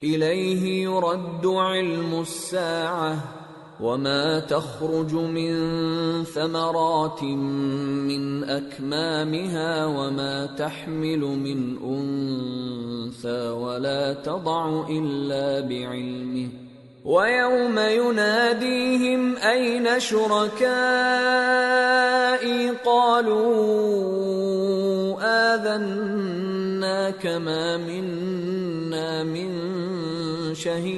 إليه يرد علم الساعة وما تخرج من ثمرات من أكمامها وما تحمل من أنثى ولا تضع إلا بعلمه ويوم يناديهم أين شركائي قالوا آذناك ما منا من شهيد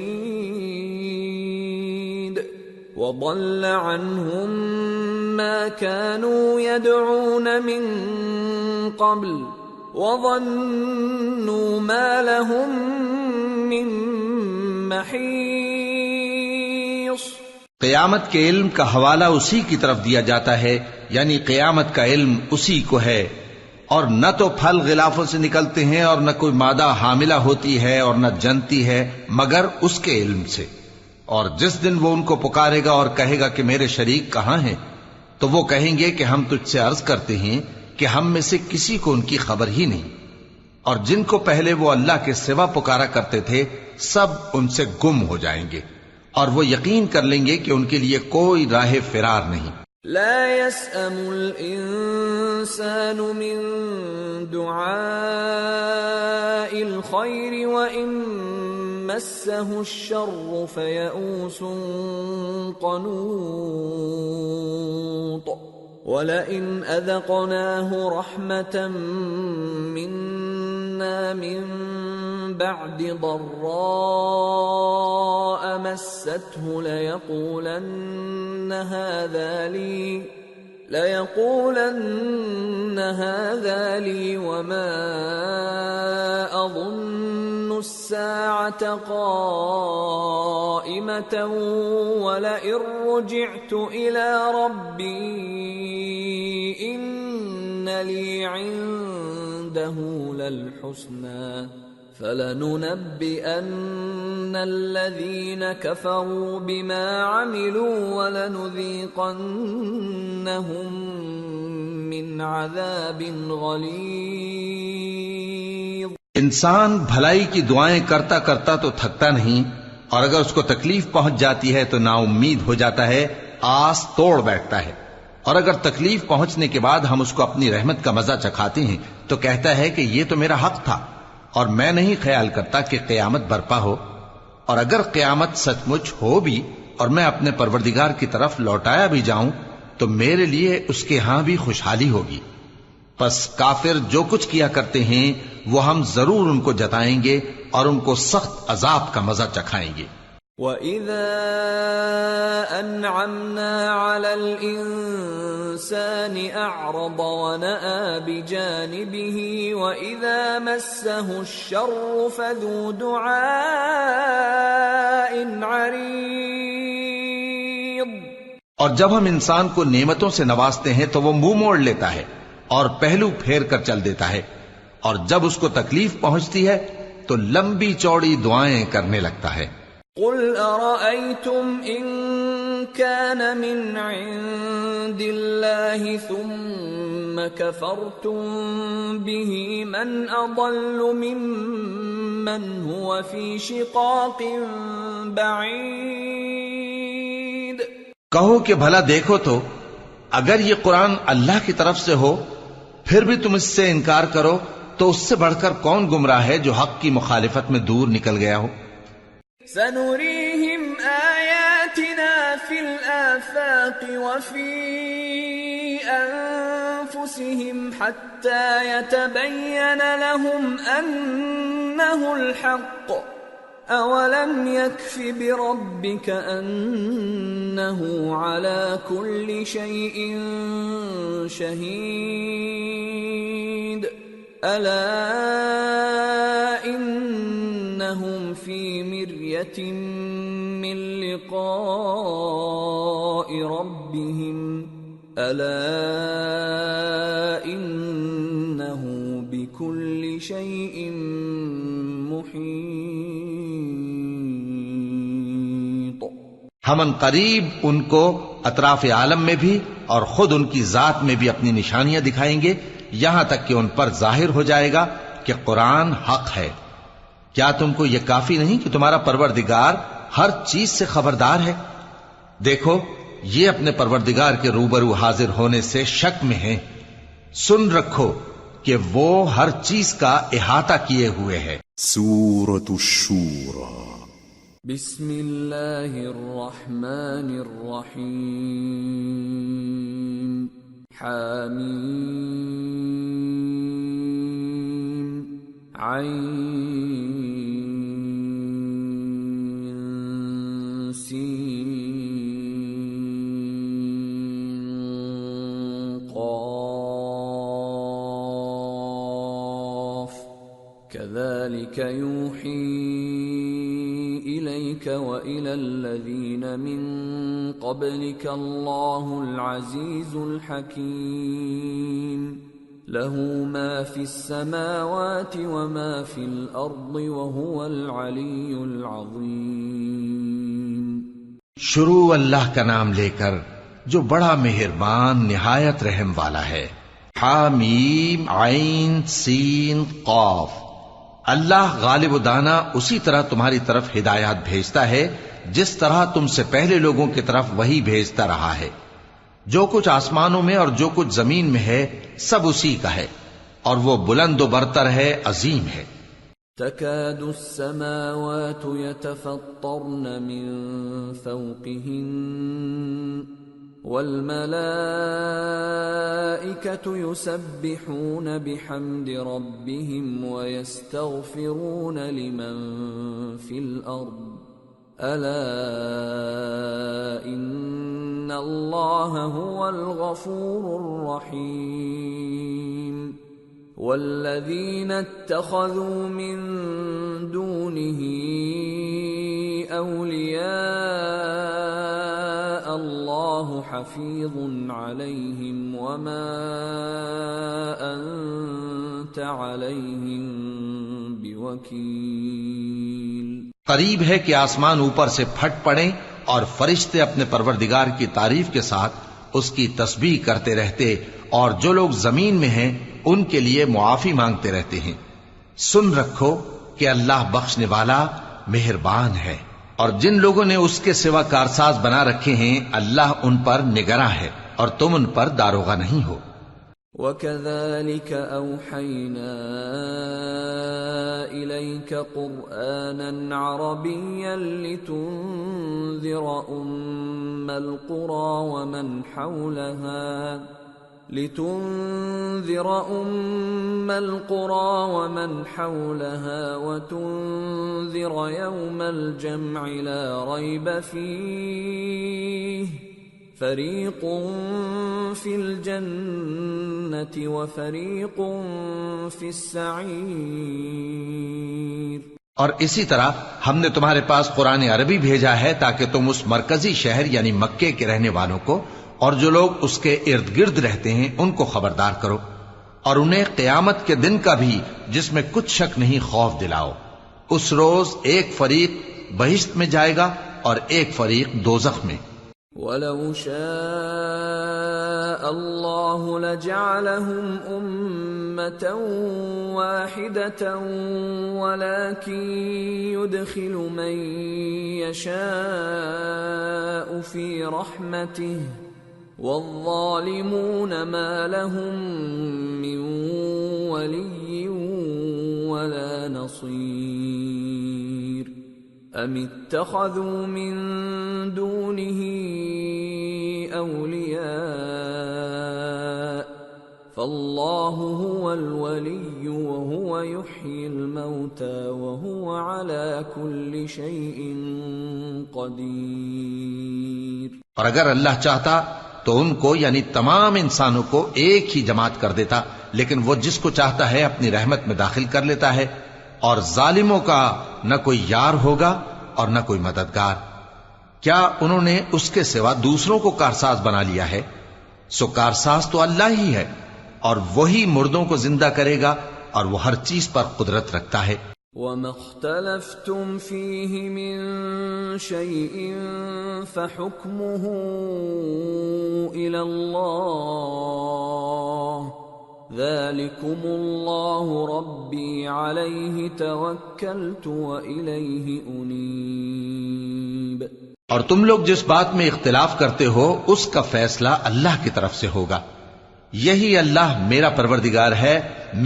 وضل عنهم ما كانوا يدعون من قبل وظنوا ما لهم من محيص. قیامت کے علم کا حوالہ اسی کی طرف دیا جاتا ہے، یعنی قیامت کا علم اسی کو ہے، اور نہ تو پھل غلافوں سے نکلتے ہیں اور نہ کوئی مادہ حاملہ ہوتی ہے اور نہ جنتی ہے مگر اس کے علم سے. اور جس دن وہ ان کو پکارے گا اور کہے گا کہ میرے شریک کہاں ہیں، تو وہ کہیں گے کہ ہم تجھ سے عرض کرتے ہیں کہ ہم میں سے کسی کو ان کی خبر ہی نہیں، اور جن کو پہلے وہ اللہ کے سوا پکارا کرتے تھے سب ان سے گم ہو جائیں گے، اور وہ یقین کر لیں گے کہ ان کے لیے کوئی راہ فرار نہیں. لا يسأم الإنسان من دعاء الخير وإن مسه الشر فيئوس قنوط ولئن أذقناه رحمة منا من بعد ضراء مسته ليقولن هذا لي وما أظن الساعة قائمة ولئن رجعت إلى ربي إن لي عنده للحسنى فلننبئن الذين كفروا بما عملوا ولنذيقنهم من عذاب غلیظ. انسان بھلائی کی دعائیں کرتا کرتا تو تھکتا نہیں، اور اگر اس کو تکلیف پہنچ جاتی ہے تو نا امید ہو جاتا ہے، آس توڑ بیٹھتا ہے، اور اگر تکلیف پہنچنے کے بعد ہم اس کو اپنی رحمت کا مزہ چکھاتے ہیں تو کہتا ہے کہ یہ تو میرا حق تھا اور میں نہیں خیال کرتا کہ قیامت برپا ہو. اور اگر قیامت سچ مچ ہو بھی اور میں اپنے پروردگار کی طرف لوٹایا بھی جاؤں تو میرے لیے اس کے ہاں بھی خوشحالی ہوگی. پس کافر جو کچھ کیا کرتے ہیں وہ ہم ضرور ان کو جتائیں گے اور ان کو سخت عذاب کا مزہ چکھائیں گے. وَإِذَا أَنْعَمْنَا عَلَى الْإِنسَانِ أَعْرَضَ وَنَأَى بِجَانِبِهِ وَإِذَا مَسَّهُ الشَّرُّ فَذُو دُعَاءٍ عَرِيضٍ. اور جب ہم انسان کو نعمتوں سے نوازتے ہیں تو وہ منہ موڑ لیتا ہے اور پہلو پھیر کر چل دیتا ہے، اور جب اس کو تکلیف پہنچتی ہے تو لمبی چوڑی دعائیں کرنے لگتا ہے. قل أرأيتم إن كان من عند الله ثم كفرتم به من أضل ممن هو في شقاق بعيد. کہو کہ بھلا دیکھو تو اگر یہ قرآن اللہ کی طرف سے ہو پھر بھی تم اس سے انکار کرو تو اس سے بڑھ کر کون گمراہ ہے جو حق کی مخالفت میں دور نکل گیا ہو. سنريهم آياتنا في الآفاق وفي أنفسهم حتى يتبين لهم أنه الحق أولم يكف بربك أنه على كل شيء شهيد ألا إنهم في مرية من لقاء ربهم ألا إنه بكل شيء محيط. ہم ان قریب ان کو اطراف عالم میں بھی اور خود ان کی ذات میں بھی اپنی نشانیاں دکھائیں گے، یہاں تک کہ ان پر ظاہر ہو جائے گا کہ قرآن حق ہے. کیا تم کو یہ کافی نہیں کہ تمہارا پروردگار ہر چیز سے خبردار ہے؟ دیکھو یہ اپنے پروردگار کے روبرو حاضر ہونے سے شک میں ہیں، سن رکھو کہ وہ ہر چیز کا احاطہ کیے ہوئے ہے۔ سورة الشورى بسم اللہ الرحمن الرحیم حامیم عین سین كذلك يوحي إليك وإلى الذين من قبلك الله العزيز الحكيم له ما في السماوات وما في الأرض وهو العلي العظيم۔ شروع اللہ کا نام لے کر جو بڑا مہربان نہایت رحم والا ہے۔ حامیم عین سین قاف۔ اللہ غالب و دانا اسی طرح تمہاری طرف ہدایات بھیجتا ہے جس طرح تم سے پہلے لوگوں کی طرف وہی بھیجتا رہا ہے۔ جو کچھ آسمانوں میں اور جو کچھ زمین میں ہے سب اسی کا ہے، اور وہ بلند و برتر ہے، عظیم ہے۔ تكاد السماوات يتفطرن من فوقهن والملائكة يسبحون بحمد ربهم ويستغفرون لمن في الأرض ألا إن الله هو الغفور الرحيم والذين اتخذوا من دونه أولياء الله حفيظ عليهم وما أنت عليهم بوكيل۔ قریب ہے کہ آسمان اوپر سے پھٹ پڑیں اور فرشتے اپنے پروردگار کی تعریف کے ساتھ اس کی تسبیح کرتے رہتے، اور جو لوگ زمین میں ہیں ان کے لیے معافی مانگتے رہتے ہیں۔ سن رکھو کہ اللہ بخشنے والا مہربان ہے، اور جن لوگوں نے اس کے سوا کارساز بنا رکھے ہیں اللہ ان پر نگراں ہے اور تم ان پر داروغہ نہیں ہو۔ وَكَذَلِكَ أَوْحَيْنَا إِلَيْكَ قُرْآنًا عَرَبِيًّا لِتُنذِرَ أُمَّ الْقُرَى وَمَنْ حَوْلَهَا وَتُنذِرَ يَوْمَ الْجَمْعِ لَا رَيْبَ فِيهِ فَرِيقٌ فِي الْجَنَّةِ وَفَرِيقٌ فِي السَّعِيرِ۔ اور اسی طرح ہم نے تمہارے پاس قرآن عربی بھیجا ہے تاکہ تم اس مرکزی شہر یعنی مکے کے رہنے والوں کو اور جو لوگ اس کے ارد گرد رہتے ہیں ان کو خبردار کرو، اور انہیں قیامت کے دن کا بھی جس میں کچھ شک نہیں خوف دلاؤ۔ اس روز ایک فریق بہشت میں جائے گا اور ایک فریق دوزخ میں۔ وَلَوْ شَاءَ اللَّهُ لَجَعَلَهُمْ أُمَّةً وَاحِدَةً وَلَكِنْ يُدْخِلُ مَنْ يَشَاءُ فِي رَحْمَتِهِ وَالظَّالِمُونَ مَا لَهُم مِّن وَلِيٍّ وَلَا نَصِيرٍ أَمِ اتَّخَذُوا مِن دُونِهِ أَوْلِيَاءَ فَاللَّهُ هُوَ الْوَلِيُّ وَهُوَ يُحْيِي الْمَوْتَى وَهُوَ عَلَى كُلِّ شَيْءٍ قَدِيرٌ۔ اور اگر اللہ چاہتا تو ان کو یعنی تمام انسانوں کو ایک ہی جماعت کر دیتا، لیکن وہ جس کو چاہتا ہے اپنی رحمت میں داخل کر لیتا ہے، اور ظالموں کا نہ کوئی یار ہوگا اور نہ کوئی مددگار۔ کیا انہوں نے اس کے سوا دوسروں کو کارساز بنا لیا ہے؟ سو کارساز تو اللہ ہی ہے، اور وہی مردوں کو زندہ کرے گا، اور وہ ہر چیز پر قدرت رکھتا ہے۔ وَمَا اخْتَلَفْتُمْ فِيهِ مِنْ شَيْءٍ فَحُكْمُهُ إِلَى اللَّهِ ذلكم الله ربي عليه توكلت وإليه أنيب۔ اور تم لوگ جس بات میں اختلاف کرتے ہو اس کا فیصلہ اللہ کی طرف سے ہوگا۔ یہی اللہ میرا پروردگار ہے،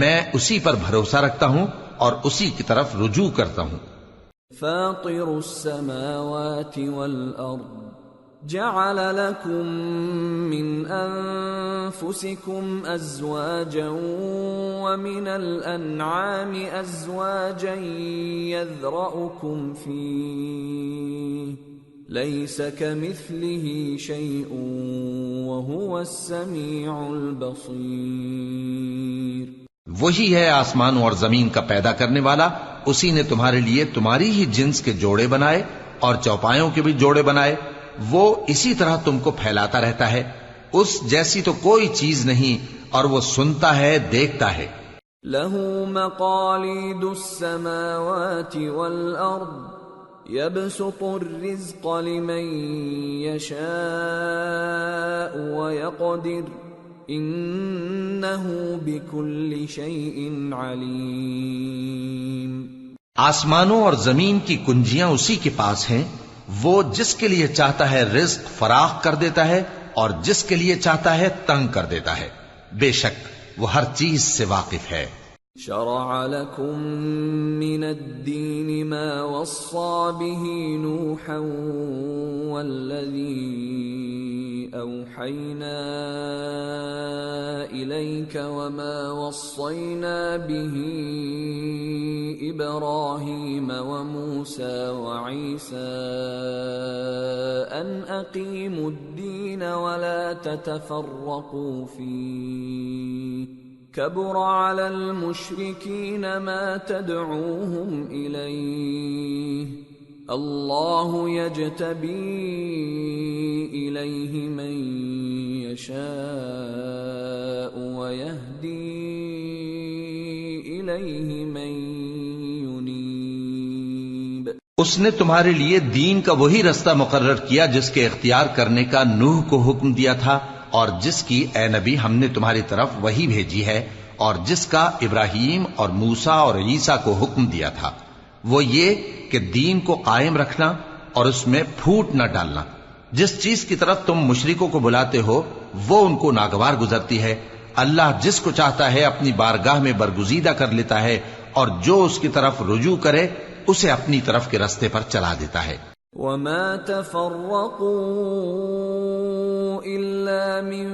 میں اسی پر بھروسہ رکھتا ہوں اور اسی کی طرف رجوع کرتا ہوں۔ فاطر السماوات والأرض جعل لكم من أنفسكم أزواجا ومن الأنعام أزواجا يذرأكم فيه ليس كمثله شيء وهو السميع البصير۔ وہی ہے آسمانوں اور زمین کا پیدا کرنے والا، اسی نے تمہارے لیے تمہاری ہی جنس کے جوڑے بنائے اور چوپایوں کے بھی جوڑے بنائے، وہ اسی طرح تم کو پھیلاتا رہتا ہے، اس جیسی تو کوئی چیز نہیں، اور وہ سنتا ہے، دیکھتا ہے۔ لہ مقالید السماوات والارض يبسط الرزق لمن يشاء ويقدر انه بكل شيء عليم۔ آسمانوں اور زمین کی کنجیاں اسی کے پاس ہیں، وہ جس کے لیے چاہتا ہے رزق فراخ کر دیتا ہے اور جس کے لیے چاہتا ہے تنگ کر دیتا ہے، بے شک وہ ہر چیز سے واقف ہے۔ شرع لكم من الدين ما وصى به نوحا والذي أوحينا إليك وما وصينا به إبراهيم وموسى وعيسى أن أقيموا الدين ولا تتفرقوا فيه كبر على المشركين ما تدعوهم إليه الله يجتبي إليه من يشاء ويهدي إليه من ينيب۔ اس نے تمہارے لیے دین کا وہی رستہ مقرر کیا جس کے اختیار کرنے کا نوح کو حکم دیا تھا، اور جس کی اے نبی ہم نے تمہاری طرف وہی بھیجی ہے، اور جس کا ابراہیم اور موسیٰ اور عیسیٰ کو حکم دیا تھا، وہ یہ کہ دین کو قائم رکھنا اور اس میں پھوٹ نہ ڈالنا۔ جس چیز کی طرف تم مشرکوں کو بلاتے ہو وہ ان کو ناگوار گزرتی ہے، اللہ جس کو چاہتا ہے اپنی بارگاہ میں برگزیدہ کر لیتا ہے، اور جو اس کی طرف رجوع کرے اسے اپنی طرف کے رستے پر چلا دیتا ہے۔ وما تفرقوا إلا من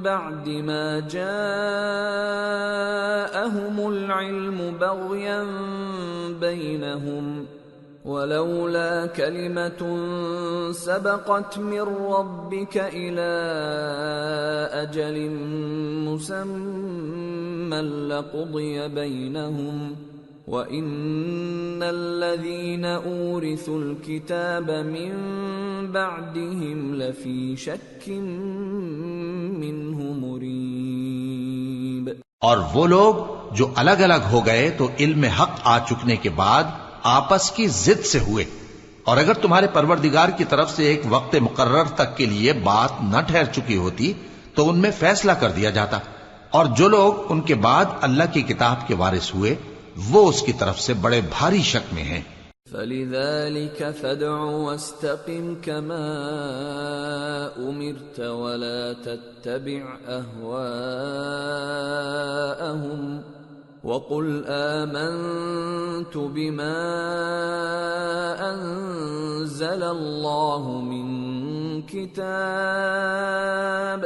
بعد ما جاءهم العلم بغيا بينهم ولولا كلمة سبقت من ربك إلى أجل مسمى لقضي بينهم وَإِنَّ الَّذِينَ أُورِثُوا الْكِتَابَ مِنْ بَعْدِهِمْ لَفِي شَكٍّ مِّنْهُ مُرِيبٍ۔ اور وہ لوگ جو الگ الگ ہو گئے تو علم حق آ چکنے کے بعد آپس کی ضد سے ہوئے، اور اگر تمہارے پروردگار کی طرف سے ایک وقت مقرر تک کے لیے بات نہ ٹھہر چکی ہوتی تو ان میں فیصلہ کر دیا جاتا، اور جو لوگ ان کے بعد اللہ کی کتاب کے وارث ہوئے وہ اس کی طرف سے بڑے بھاری شک میں ہیں۔ فَلِذَلِكَ فَادْعُ وَاسْتَقِمْ كَمَا أُمِرْتَ وَلَا تَتَّبِعْ أَهْوَاءَهُمْ وَقُلْ آمَنْتُ بِمَا أَنزَلَ اللَّهُ مِنْ كِتَابٍ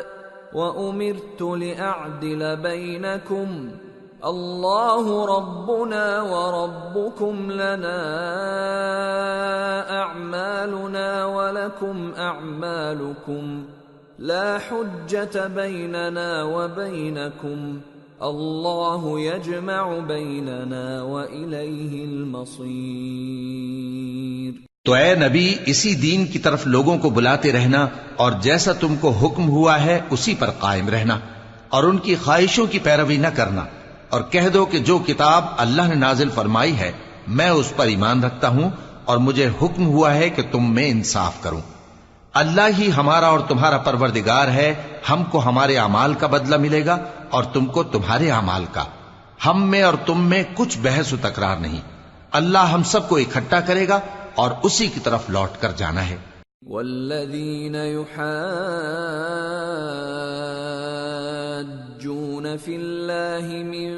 وَأُمِرْتُ لِأَعْدِلَ بَيْنَكُمْ اللہ ربنا وربکم لنا اعمالنا ولکم اعمالکم لا حجة بیننا وبینکم اللہ یجمع بیننا والیہ المصیر۔ تو اے نبی اسی دین کی طرف لوگوں کو بلاتے رہنا، اور جیسا تم کو حکم ہوا ہے اسی پر قائم رہنا، اور ان کی خواہشوں کی پیروی نہ کرنا، اور کہہ دو کہ جو کتاب اللہ نے نازل فرمائی ہے میں اس پر ایمان رکھتا ہوں، اور مجھے حکم ہوا ہے کہ تم میں انصاف کروں۔ اللہ ہی ہمارا اور تمہارا پروردگار ہے، ہم کو ہمارے اعمال کا بدلہ ملے گا اور تم کو تمہارے اعمال کا۔ ہم میں اور تم میں کچھ بحث و تکرار نہیں، اللہ ہم سب کو اکٹھا کرے گا اور اسی کی طرف لوٹ کر جانا ہے۔ والذین یحاجون فی اللہ من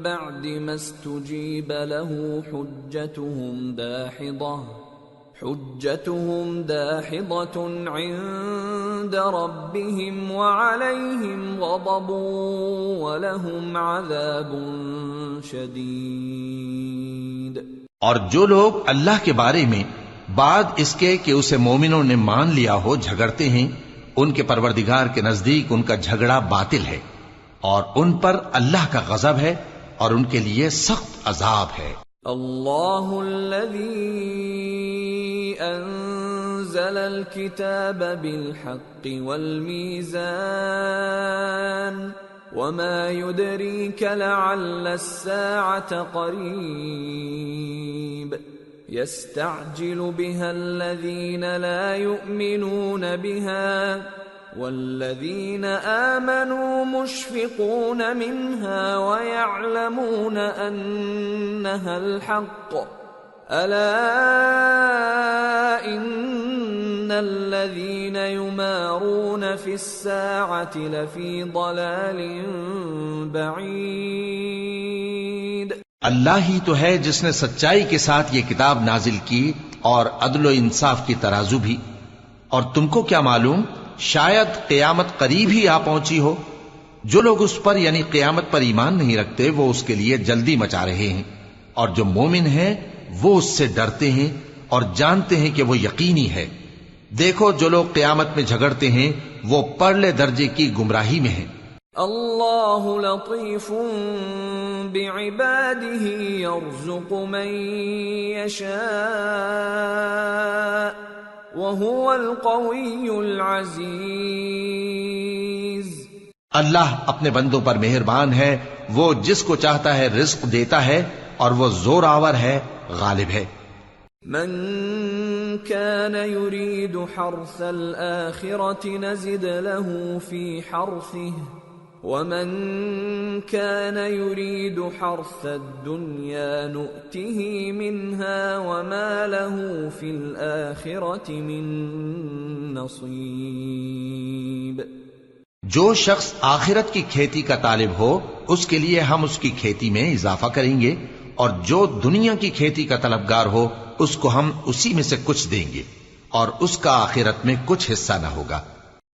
بعد ما استجیب له حجتهم داحضة عند ربهم وعليهم غضب ولهم عذاب شدید۔ اور جو لوگ اللہ کے بارے میں بعد اس کے کہ اسے مومنوں نے مان لیا ہو جھگڑتے ہیں، ان کے پروردگار کے نزدیک ان کا جھگڑا باطل ہے اور ان پر اللہ کا غضب ہے اور ان کے لیے سخت عذاب ہے۔ اللہ الذی انزل الكتاب بالحق والمیزان وما يدريك لعل الساعة قريب يستعجل بها الذين لا يؤمنون بها والذين آمنوا مشفقون منها ويعلمون أنها الحق ألا إن الذين يمارون في الساعة لفي ضلال بعيد۔ اللہ ہی تو ہے جس نے سچائی کے ساتھ یہ کتاب نازل کی اور عدل و انصاف کی ترازو بھی، اور تم کو کیا معلوم شاید قیامت قریب ہی آ پہنچی ہو۔ جو لوگ اس پر یعنی قیامت پر ایمان نہیں رکھتے وہ اس کے لیے جلدی مچا رہے ہیں، اور جو مومن ہیں وہ اس سے ڈرتے ہیں اور جانتے ہیں کہ وہ یقینی ہے۔ دیکھو جو لوگ قیامت میں جھگڑتے ہیں وہ پرلے درجے کی گمراہی میں ہیں۔ اللہ لطیف بعباده يرزق من يشاء وهو القوی العزیز۔ اللہ اپنے بندوں پر مہربان ہے، وہ جس کو چاہتا ہے رزق دیتا ہے اور وہ زور آور ہے، غالب ہے۔ من كان يريد حرث الآخرة نزد له في حرثه ومن كان يريد حرث الدنيا نؤته منها وما له في الآخرة من نصيب۔ جو شخص آخرت کی کھیتی کا طالب ہو اس کے لیے ہم اس کی کھیتی میں اضافہ کریں گے، اور جو دنیا کی کھیتی کا طلبگار ہو اس کو ہم اسی میں سے کچھ دیں گے اور اس کا آخرت میں کچھ حصہ نہ ہوگا۔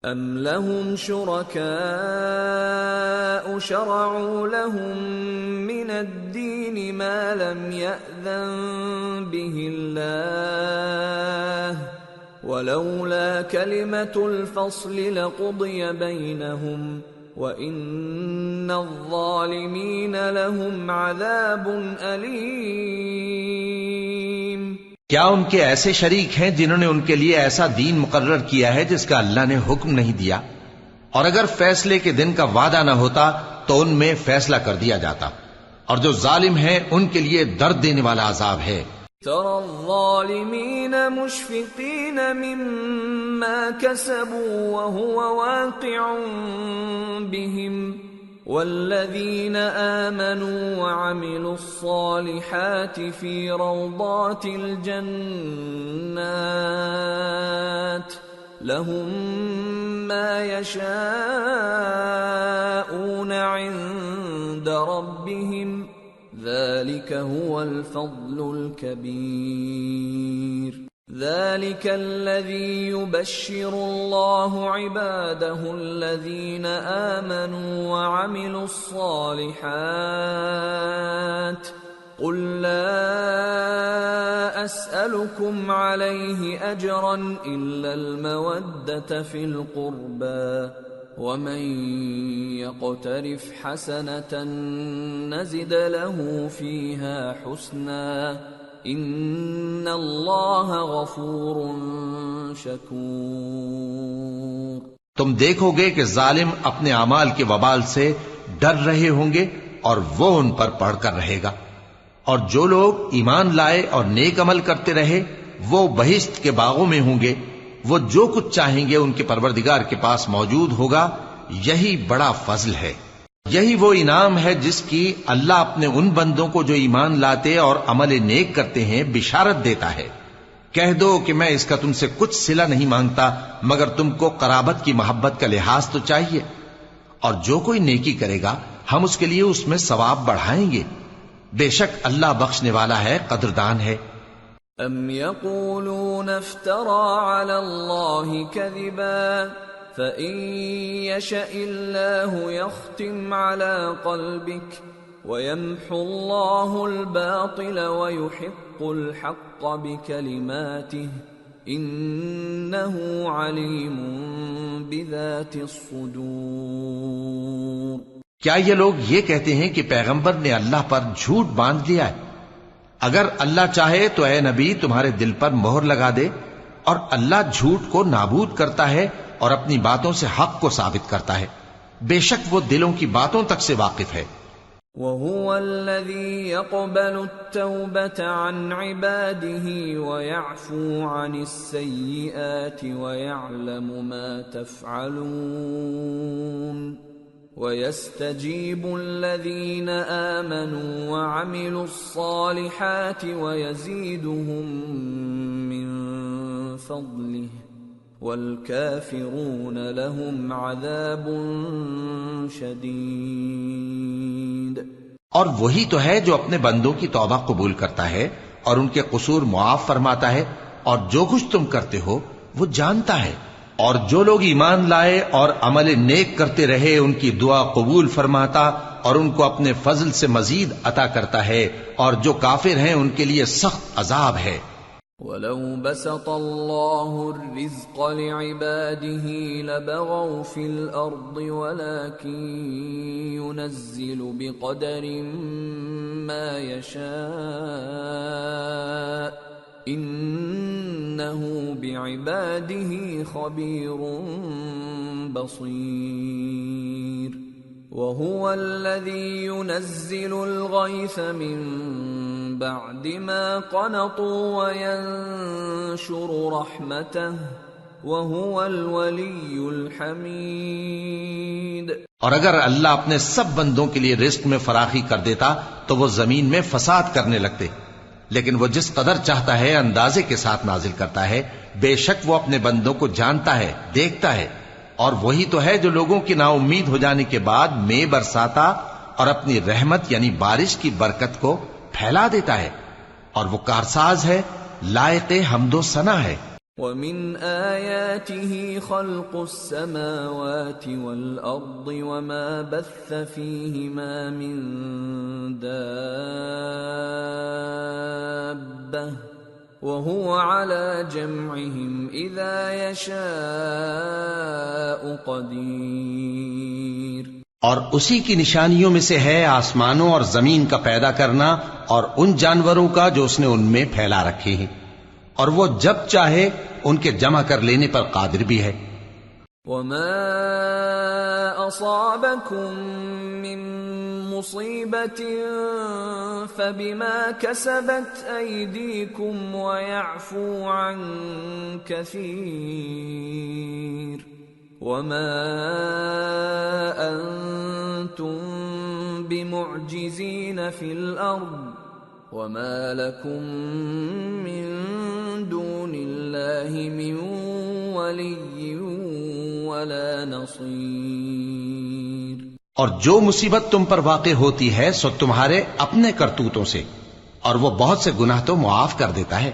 ام لهم شركاء شرعوا لهم من الدين ما لم يأذن به الله ولولا كلمة الفصل لقضي بينهم وَإِنَّ الظَّالِمِينَ لَهُمْ عَذَابٌ أَلِيمٌ۔ کیا ان کے ایسے شریک ہیں جنہوں نے ان کے لیے ایسا دین مقرر کیا ہے جس کا اللہ نے حکم نہیں دیا؟ اور اگر فیصلے کے دن کا وعدہ نہ ہوتا تو ان میں فیصلہ کر دیا جاتا، اور جو ظالم ہیں ان کے لیے درد دینے والا عذاب ہے۔ ترى الظالمين مشفقين مما كسبوا وهو واقع بهم والذين آمنوا وعملوا الصالحات في روضات الجنات لهم ما يشاءون عند ربهم ذلك هو الفضل الكبير۔ ذلك الذي يبشر الله عباده الذين آمنوا وعملوا الصالحات قل لا أسألكم عليه أجرا إلا المودة في القربى ومن يقترف حسنة نزد له فيها حسنا إن الله غفور شكور۔ تم دیکھو گے کہ ظالم اپنے اعمال کے وبال سے ڈر رہے ہوں گے اور وہ ان پر پڑھ کر رہے گا، اور جو لوگ ایمان لائے اور نیک عمل کرتے رہے وہ بہشت کے باغوں میں ہوں گے، وہ جو کچھ چاہیں گے ان کے پروردگار کے پاس موجود ہوگا، یہی بڑا فضل ہے۔ یہی وہ انعام ہے جس کی اللہ اپنے ان بندوں کو جو ایمان لاتے اور عمل نیک کرتے ہیں بشارت دیتا ہے۔ کہہ دو کہ میں اس کا تم سے کچھ صلہ نہیں مانگتا مگر تم کو قرابت کی محبت کا لحاظ تو چاہیے، اور جو کوئی نیکی کرے گا ہم اس کے لیے اس میں ثواب بڑھائیں گے، بے شک اللہ بخشنے والا ہے، قدردان ہے۔ ام یقولون افترى على الله كذبا فإن يشأ الله يختم على قلبك ويمحو الله الباطل ويحق الحق بكلماته إنه عليم بذات الصدور۔ کیا یہ لوگ یہ کہتے ہیں کہ پیغمبر نے اللہ پر جھوٹ باندھ لیا ہے؟ اگر اللہ چاہے تو اے نبی تمہارے دل پر مہر لگا دے، اور اللہ جھوٹ کو نابود کرتا ہے اور اپنی باتوں سے حق کو ثابت کرتا ہے، بے شک وہ دلوں کی باتوں تک سے واقف ہے۔ وَهُوَ الَّذِي يَقْبَلُ التَّوْبَةَ عَنْ عِبَادِهِ وَيَعْفُو عَنِ السَّيِّئَاتِ وَيَعْلَمُ مَا تَفْعَلُونَ وَيَسْتَجِيبُ الَّذِينَ آمَنُوا وَعَمِلُوا الصَّالِحَاتِ وَيَزِيدُهُم مِّن فَضْلِهِ وَالْكَافِرُونَ لَهُمْ عَذَابٌ شَدِيدٌ۔ اور وہی تو ہے جو اپنے بندوں کی توبہ قبول کرتا ہے اور ان کے قصور معاف فرماتا ہے، اور جو کچھ تم کرتے ہو وہ جانتا ہے، اور جو لوگ ایمان لائے اور عمل نیک کرتے رہے ان کی دعا قبول فرماتا اور ان کو اپنے فضل سے مزید عطا کرتا ہے، اور جو کافر ہیں ان کے لیے سخت عذاب ہے۔ وَلَوْ بَسَطَ اللَّهُ الرِّزْقَ لِعِبَادِهِ لَبَغَوْا فِي الْأَرْضِ وَلَكِنْ يُنَزِّلُ بِقَدَرٍ مَا يَشَاءُ إِنَّهُ بِعِبَادِهِ خَبِيرٌ بَصِيرٌ۔ وَهُوَ الَّذِي يُنَزِّلُ الْغَيْثَ مِن بَعْدِ مَا قَنَطُوا وَيَنشُرُ رَحْمَتَهُ وَهُوَ الْوَلِيُّ الْحَمِيدُ۔ اور اگر اللہ اپنے سب بندوں کے لیے رزق میں فراخی کر دیتا تو وہ زمین میں فساد کرنے لگتے، لیکن وہ جس قدر چاہتا ہے اندازے کے ساتھ نازل کرتا ہے، بے شک وہ اپنے بندوں کو جانتا ہے، دیکھتا ہے۔ اور وہی تو ہے جو لوگوں کی نا امید ہو جانے کے بعد مے برساتا اور اپنی رحمت یعنی بارش کی برکت کو پھیلا دیتا ہے، اور وہ کارساز ہے، لائق حمد و ثنا ہے۔ وَمِنْ آيَاتِهِ خَلْقُ السَّمَاوَاتِ وَالْأَرْضِ وَمَا بَثَّ فِيهِمَا مِن دَابَّةٍ وَهُوَ عَلَى جَمْعِهِمْ إِذَا يَشَاءُ قَدِيرٌ۔ اور اسی کی نشانیوں میں سے ہے آسمانوں اور زمین کا پیدا کرنا اور ان جانوروں کا جو اس نے ان میں پھیلا رکھے ہیں، اور وہ جب چاہے ان کے جمع کر لینے پر قادر بھی ہے۔ وَمَا أَصَابَكُم مِّن مُّصِيبَةٍ فَبِمَا كَسَبَتْ أَيْدِيكُمْ وَيَعْفُو عَن كَثِيرٍ وَمَا أَنتُم بِمُعْجِزِينَ فِي الْأَرْضِ وَمَا لَكُم مِّن دُونِ اللَّهِ مِن وَلِيٍّ وَلَا نَصِيرٍ۔ اور جو مصیبت تم پر واقع ہوتی ہے سو تمہارے اپنے کرتوتوں سے، اور وہ بہت سے گناہ تو معاف کر دیتا ہے،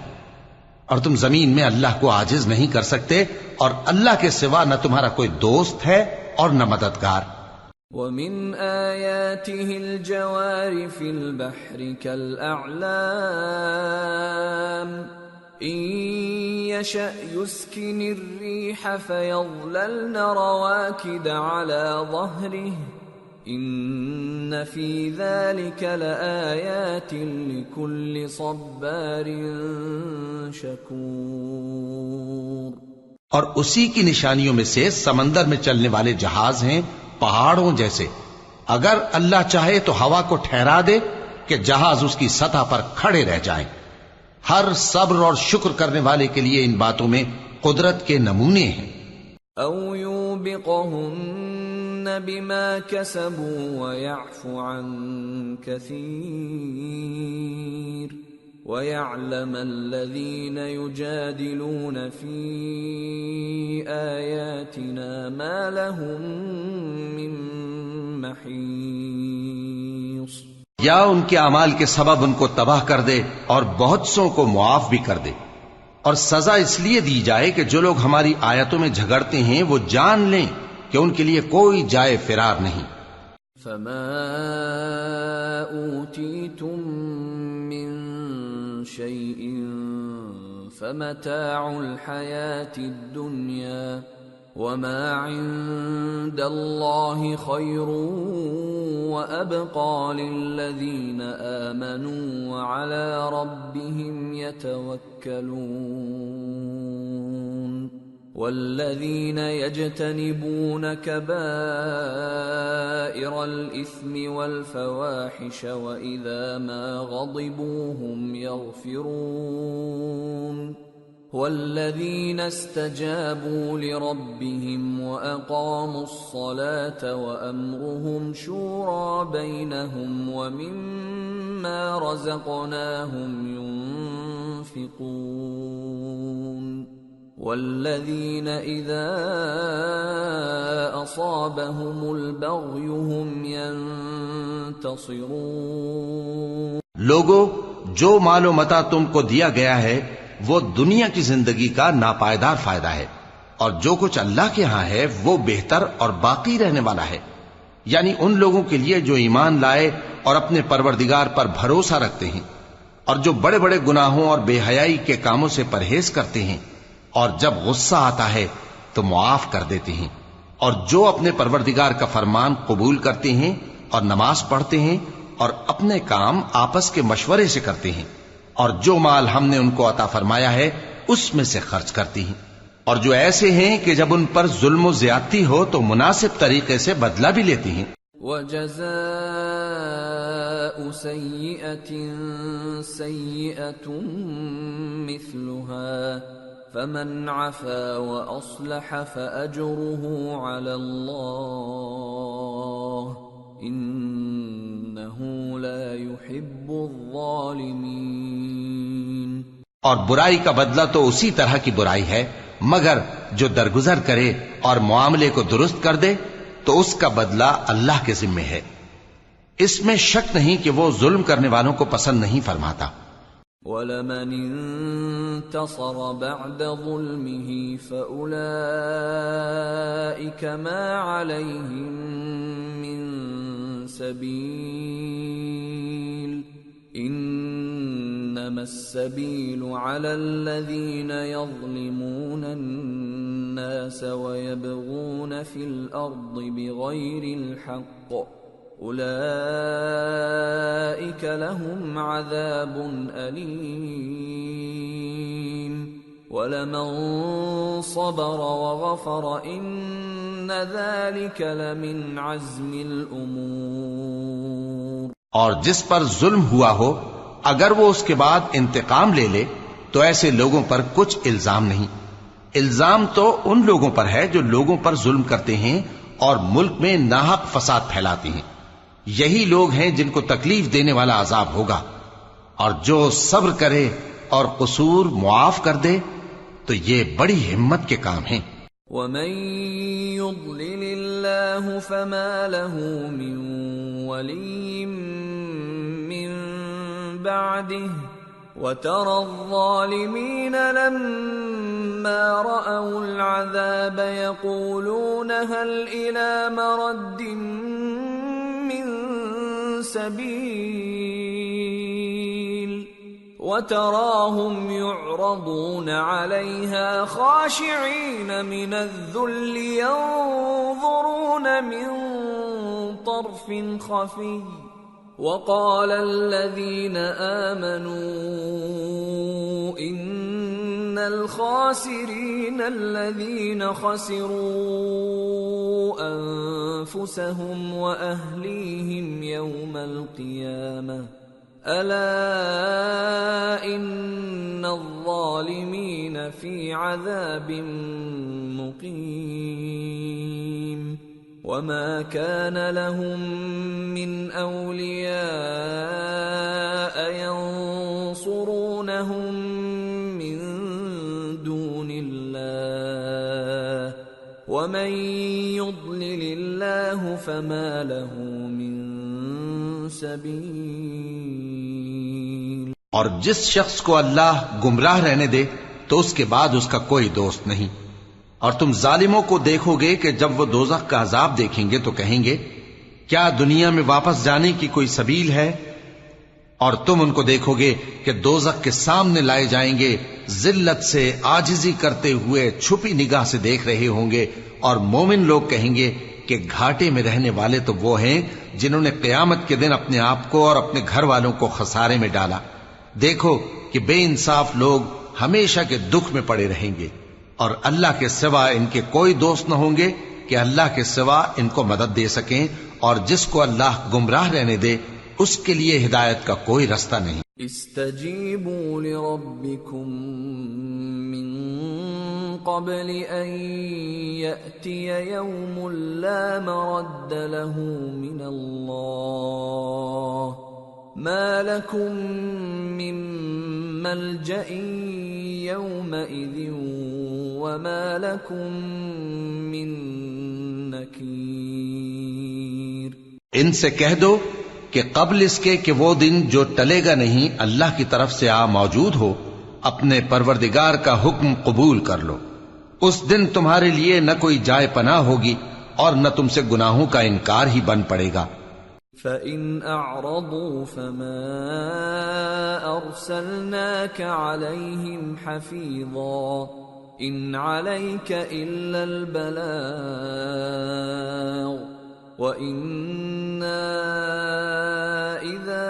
اور تم زمین میں اللہ کو عاجز نہیں کر سکتے، اور اللہ کے سوا نہ تمہارا کوئی دوست ہے اور نہ مددگار۔ وَمِنْ آيَاتِهِ الْجَوَارِ فِي الْبَحْرِ كَالْأَعْلَامِ إِنْ يَشَأْ يُسْكِنِ الرِّيحَ فَيَظْلَلْنَ رَوَاكِدَ عَلَى ظَهْرِهِ إِنَّ فِي ذَلِكَ لَآيَاتٍ لِكُلِّ صَبَّارٍ شَكُورٍ۔ اور اسی کی نشانیوں میں سے سمندر میں چلنے والے جہاز ہیں پہاڑوں جیسے، اگر اللہ چاہے تو ہوا کو ٹھہرا دے کہ جہاز اس کی سطح پر کھڑے رہ جائیں۔ ہر صبر اور شکر کرنے والے کے لیے ان باتوں میں قدرت کے نمونے ہیں. او یوبقہن بما کسبوا ویعفو عن کثیر وَيَعْلَمَ الَّذِينَ يُجَادِلُونَ فِي آيَاتِنَا مَا لَهُم مِّن مَّحِيصٍ. یا ان کے اعمال کے سبب ان کو تباہ کر دے اور بہت سوں کو معاف بھی کر دے. اور سزا اس لیے دی جائے کہ جو لوگ ہماری آیتوں میں جھگڑتے ہیں وہ جان لیں کہ ان کے لیے کوئی جائے فرار نہیں. فَمَا أُوتِيتُم مِّن شيء فمتاع الحياة الدنيا وما عند الله خير وأبقى للذين آمنوا وعلى ربهم يتوكلون. والذين يجتنبون كبائر الإثم والفواحش وإذا ما غضبوا هم يغفرون. والذين استجابوا لربهم وأقاموا الصلاة وأمرهم شورى بينهم ومما رزقناهم ينفقون. والذين إذا أصابهم البغي هم ينتصرون. لوگو، جو مال و متاع تم کو دیا گیا ہے وہ دنیا کی زندگی کا ناپائیدار فائدہ ہے، اور جو کچھ اللہ کے ہاں ہے وہ بہتر اور باقی رہنے والا ہے. یعنی ان لوگوں کے لیے جو ایمان لائے اور اپنے پروردگار پر بھروسہ رکھتے ہیں، اور جو بڑے بڑے گناہوں اور بے حیائی کے کاموں سے پرہیز کرتے ہیں، اور جب غصہ آتا ہے تو معاف کر دیتے ہیں، اور جو اپنے پروردگار کا فرمان قبول کرتے ہیں اور نماز پڑھتے ہیں اور اپنے کام آپس کے مشورے سے کرتے ہیں، اور جو مال ہم نے ان کو عطا فرمایا ہے اس میں سے خرچ کرتی ہیں، اور جو ایسے ہیں کہ جب ان پر ظلم و زیادتی ہو تو مناسب طریقے سے بدلہ بھی لیتی ہیں. وَجَزَاءُ سَيِّئَةٍ سَيِّئَةٌ مِثْلُهَا فَمَنْ عَفَا وَأَصْلَحَ فَأَجْرُهُ عَلَى اللَّهِ إِنَّهُ لَا يُحِبُّ الظَّالِمِينَ. اور برائی کا بدلہ تو اسی طرح کی برائی ہے، مگر جو درگزر کرے اور معاملے کو درست کر دے تو اس کا بدلہ اللہ کے ذمے ہے. اس میں شک نہیں کہ وہ ظلم کرنے والوں کو پسند نہیں فرماتا. وَلَمَنِ انتصر بعد ظلمه فأولئك ما عليهم من سبيل إنما السبيل على الذين يظلمون الناس ويبغون في الأرض بغير الحق أولئك لهم عذاب أليم وَلَمَن صَبَرَ وَغَفَرَ إِنَّ ذَلِكَ لَمِنْ عَزْمِ الْأُمُورِ. اور جس پر ظلم ہوا ہو اگر وہ اس کے بعد انتقام لے لے تو ایسے لوگوں پر کچھ الزام نہیں. الزام تو ان لوگوں پر ہے جو لوگوں پر ظلم کرتے ہیں اور ملک میں ناحق فساد پھیلاتے ہیں. یہی لوگ ہیں جن کو تکلیف دینے والا عذاب ہوگا. اور جو صبر کرے اور قصور معاف کر دے تو یہ بڑی ہمت کے کام ہیں. وَمَن يُضْلِلِ اللَّهُ فَمَا لَهُ مِن وَلِيٍّ مِّن بَعْدِهِ وَتَرَى الظَّالِمِينَ لَمَّا رَأَوُا الْعَذَابَ يَقُولُونَ هَلْ إِلَى مَرَدٍّ مِّن سَبِيلٍ وَتَرَاهُمْ يُعْرَضُونَ عَلَيْهَا خَاشِعِينَ مِنَ الذُّلِّ يَنظُرُونَ مِن طَرْفٍ خَفِيٍّ وَقَالَ الَّذِينَ آمَنُوا إِنَّ الْخَاسِرِينَ الَّذِينَ خَسِرُوا أَنفُسَهُمْ وَأَهْلِيهِمْ يَوْمَ الْقِيَامَةِ ألا إن الظالمين في عذاب مقيم وما كان لهم من أولياء ينصرونهم من دون الله ومن يضلل الله فما له من سبيل. اور جس شخص کو اللہ گمراہ رہنے دے تو اس کے بعد اس کا کوئی دوست نہیں. اور تم ظالموں کو دیکھو گے کہ جب وہ دوزخ کا عذاب دیکھیں گے تو کہیں گے کیا دنیا میں واپس جانے کی کوئی سبیل ہے؟ اور تم ان کو دیکھو گے کہ دوزخ کے سامنے لائے جائیں گے، ذلت سے عاجزی کرتے ہوئے چھپی نگاہ سے دیکھ رہے ہوں گے، اور مومن لوگ کہیں گے کہ گھاٹے میں رہنے والے تو وہ ہیں جنہوں نے قیامت کے دن اپنے آپ کو اور اپنے گھر والوں کو خسارے میں ڈالا. دیکھو کہ بے انصاف لوگ ہمیشہ کے دکھ میں پڑے رہیں گے، اور اللہ کے سوا ان کے کوئی دوست نہ ہوں گے کہ اللہ کے سوا ان کو مدد دے سکیں، اور جس کو اللہ گمراہ رہنے دے اس کے لیے ہدایت کا کوئی رستہ نہیں. استجیبوا لربکم من قبل ان یأتی یوم لا مرد له من اللہ ما لكم من ملجأ يومئذ وما لكم من نكير. ان سے کہہ دو کہ قبل اس کے کہ وہ دن جو ٹلے گا نہیں اللہ کی طرف سے موجود ہو، اپنے پروردگار کا حکم قبول کر لو. اس دن تمہارے لیے نہ کوئی جائے پناہ ہوگی اور نہ تم سے گناہوں کا انکار ہی بن پڑے گا. فَإِنْ أَعْرَضُوا فَمَا أَرْسَلْنَاكَ عَلَيْهِمْ حَفِيظًا إِنْ عَلَيْكَ إِلَّا الْبَلَاغُ وَإِنَّا إِذَا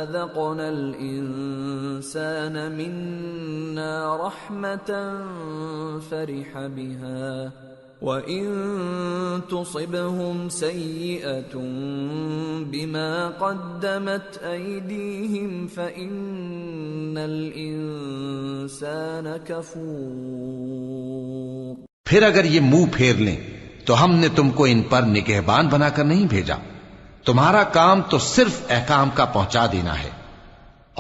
أَذَقْنَا الْإِنسَانَ مِنَّا رَحْمَةً فَرِحَ بِهَا وَإِن تُصِبْهُمْ سَيِّئَةٌ بِمَا قَدَّمَتْ أَيْدِيهِمْ فَإِنَّ الْإِنسَانَ كَفُورٌ. پھر اگر یہ منہ پھیر لیں تو ہم نے تم کو ان پر نگہبان بنا کر نہیں بھیجا. تمہارا کام تو صرف احکام کا پہنچا دینا ہے،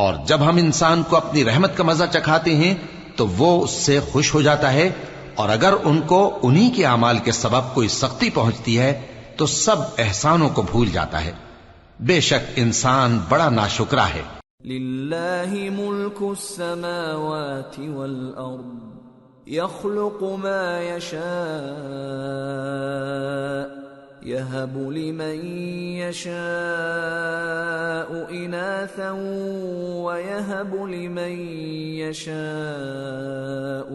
اور جب ہم انسان کو اپنی رحمت کا مزہ چکھاتے ہیں تو وہ اس سے خوش ہو جاتا ہے، اور اگر ان کو انہی کے اعمال کے سبب کوئی سختی پہنچتی ہے تو سب احسانوں کو بھول جاتا ہے. بے شک انسان بڑا ناشکرا ہے. للہ ملک السماوات والارض يخلق ما يشاء يهب لمن يشاء إناثا ويهب لمن يشاء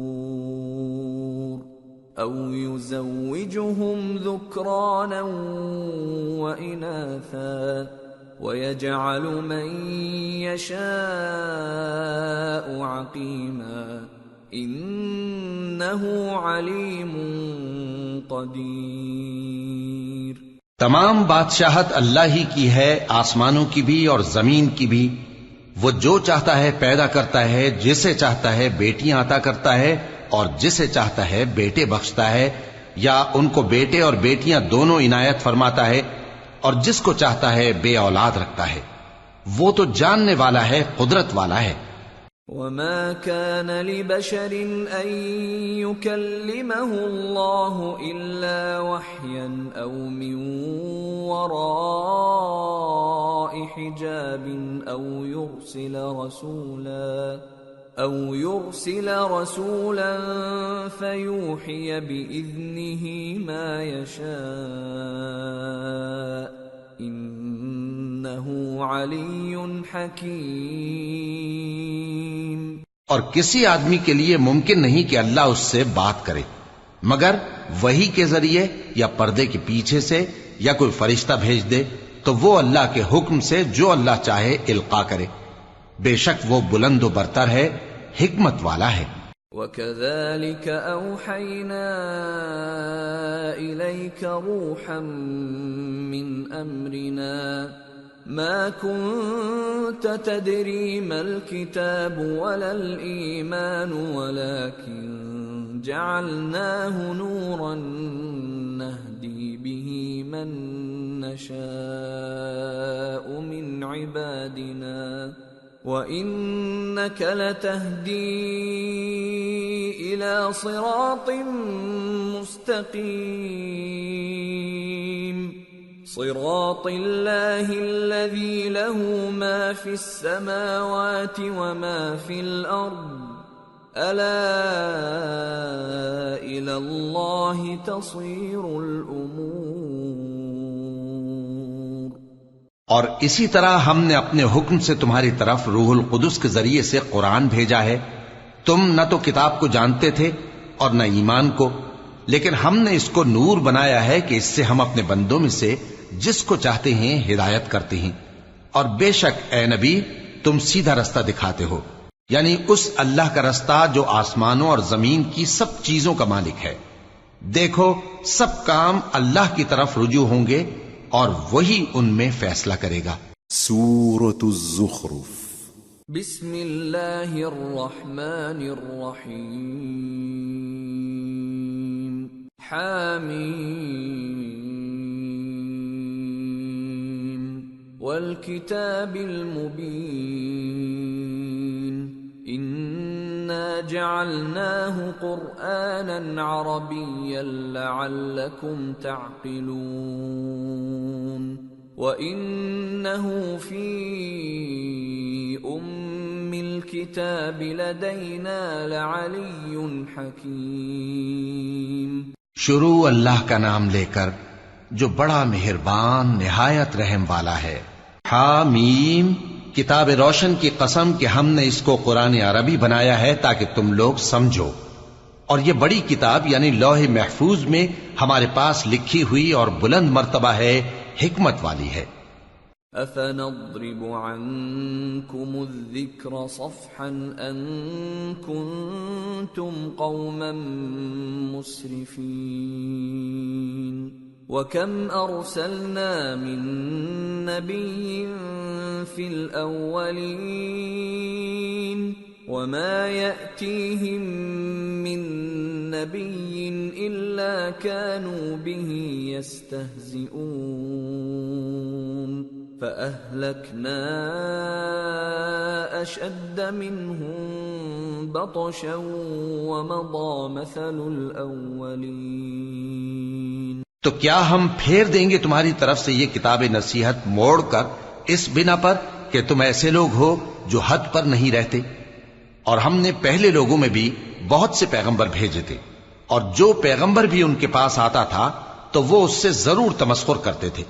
الذكور أو يزوجهم ذكرانا وإناثا ويجعل من يشاء عقيما انہ علیم قدیر. تمام بادشاہت اللہ ہی کی ہے، آسمانوں کی بھی اور زمین کی بھی. وہ جو چاہتا ہے پیدا کرتا ہے، جسے چاہتا ہے بیٹیاں عطا کرتا ہے اور جسے چاہتا ہے بیٹے بخشتا ہے، یا ان کو بیٹے اور بیٹیاں دونوں عنایت فرماتا ہے، اور جس کو چاہتا ہے بے اولاد رکھتا ہے. وہ تو جاننے والا ہے، قدرت والا ہے. وما كان لبشر أن يكلمه الله إلا وحيا أو من وراء حجاب أو يرسل رسولا فيوحي بإذنه ما يشاء إنه علي حكيم. اور کسی آدمی کے لیے ممکن نہیں کہ اللہ اس سے بات کرے مگر وحی کے ذریعے یا پردے کے پیچھے سے یا کوئی فرشتہ بھیج دے تو وہ اللہ کے حکم سے جو اللہ چاہے القا کرے. بے شک وہ بلند و برتر ہے، حکمت والا ہے. وَكَذَلِكَ أَوْحَيْنَا إِلَيْكَ رُوحًا مِّنْ أَمْرِنَا ما كنت تدري ما الكتاب ولا الإيمان ولكن جعلناه نورا نهدي به من نشاء من عبادنا وإنك لتهدي إلى صراط مستقيم صراط الله الذي له ما في السماوات وما في الأرض ألا إلى الله تصير الأمور. اور اسی طرح ہم نے اپنے حکم سے تمہاری طرف روح القدس کے ذریعے سے قرآن بھیجا ہے. تم نہ تو کتاب کو جانتے تھے اور نہ ایمان کو، لیکن ہم نے اس کو نور بنایا ہے کہ اس سے ہم اپنے بندوں میں سے جس کو چاہتے ہیں ہدایت کرتے ہیں. اور بے شک اے نبی تم سیدھا رستہ دکھاتے ہو، یعنی اس اللہ کا رستہ جو آسمانوں اور زمین کی سب چیزوں کا مالک ہے. دیکھو سب کام اللہ کی طرف رجوع ہوں گے اور وہی ان میں فیصلہ کرے گا. سورة الزخرف. بسم اللہ الرحمن الرحیم. حامیم والکتاب المبین انا جعلناه قرآنا عربیا لعلکم تعقلون وَإِنَّهُ فِي أُمِّ الْكِتَابِ لَدَيْنَا لَعَلِيٌّ حَكِيمٌ. شروع اللہ کا نام لے کر جو بڑا مہربان نہایت رحم والا ہے. حامیم کتاب روشن کی قسم کہ ہم نے اس کو قرآن عربی بنایا ہے تاکہ تم لوگ سمجھو. اور یہ بڑی کتاب یعنی لوح محفوظ میں ہمارے پاس لکھی ہوئی اور بلند مرتبہ ہے، حکمت والی ہے. أَفَنَضْرِبُ عَنْكُمُ الذِّكْرَ صَفْحًا أَن كُنْتُمْ قَوْمًا مُسْرِفِينَ. وَكَمْ أَرْسَلْنَا مِن نَّبِيٍّ فِي الْأَوَّلِينَ وَمَا يَأْتِيهِم مِّن نَّبِيٍّ إِلَّا كَانُوا بِهِ يَسْتَهْزِئُونَ فَأَهْلَكْنَا أَشَدَّ مِنْهُم بَطْشًا وَمَضَىٰ مَثَلُ الْأَوَّلِينَ. تو کیا ہم پھیر دیں گے تمہاری طرف سے یہ کتاب نصیحت موڑ کر اس بنا پر کہ تم ایسے لوگ ہو جو حد پر نہیں رہتے؟ اور ہم نے پہلے لوگوں میں بھی بہت سے پیغمبر بھیجے تھے، اور جو پیغمبر بھی ان کے پاس آتا تھا تو وہ اس سے ضرور تمسخر کرتے تھے.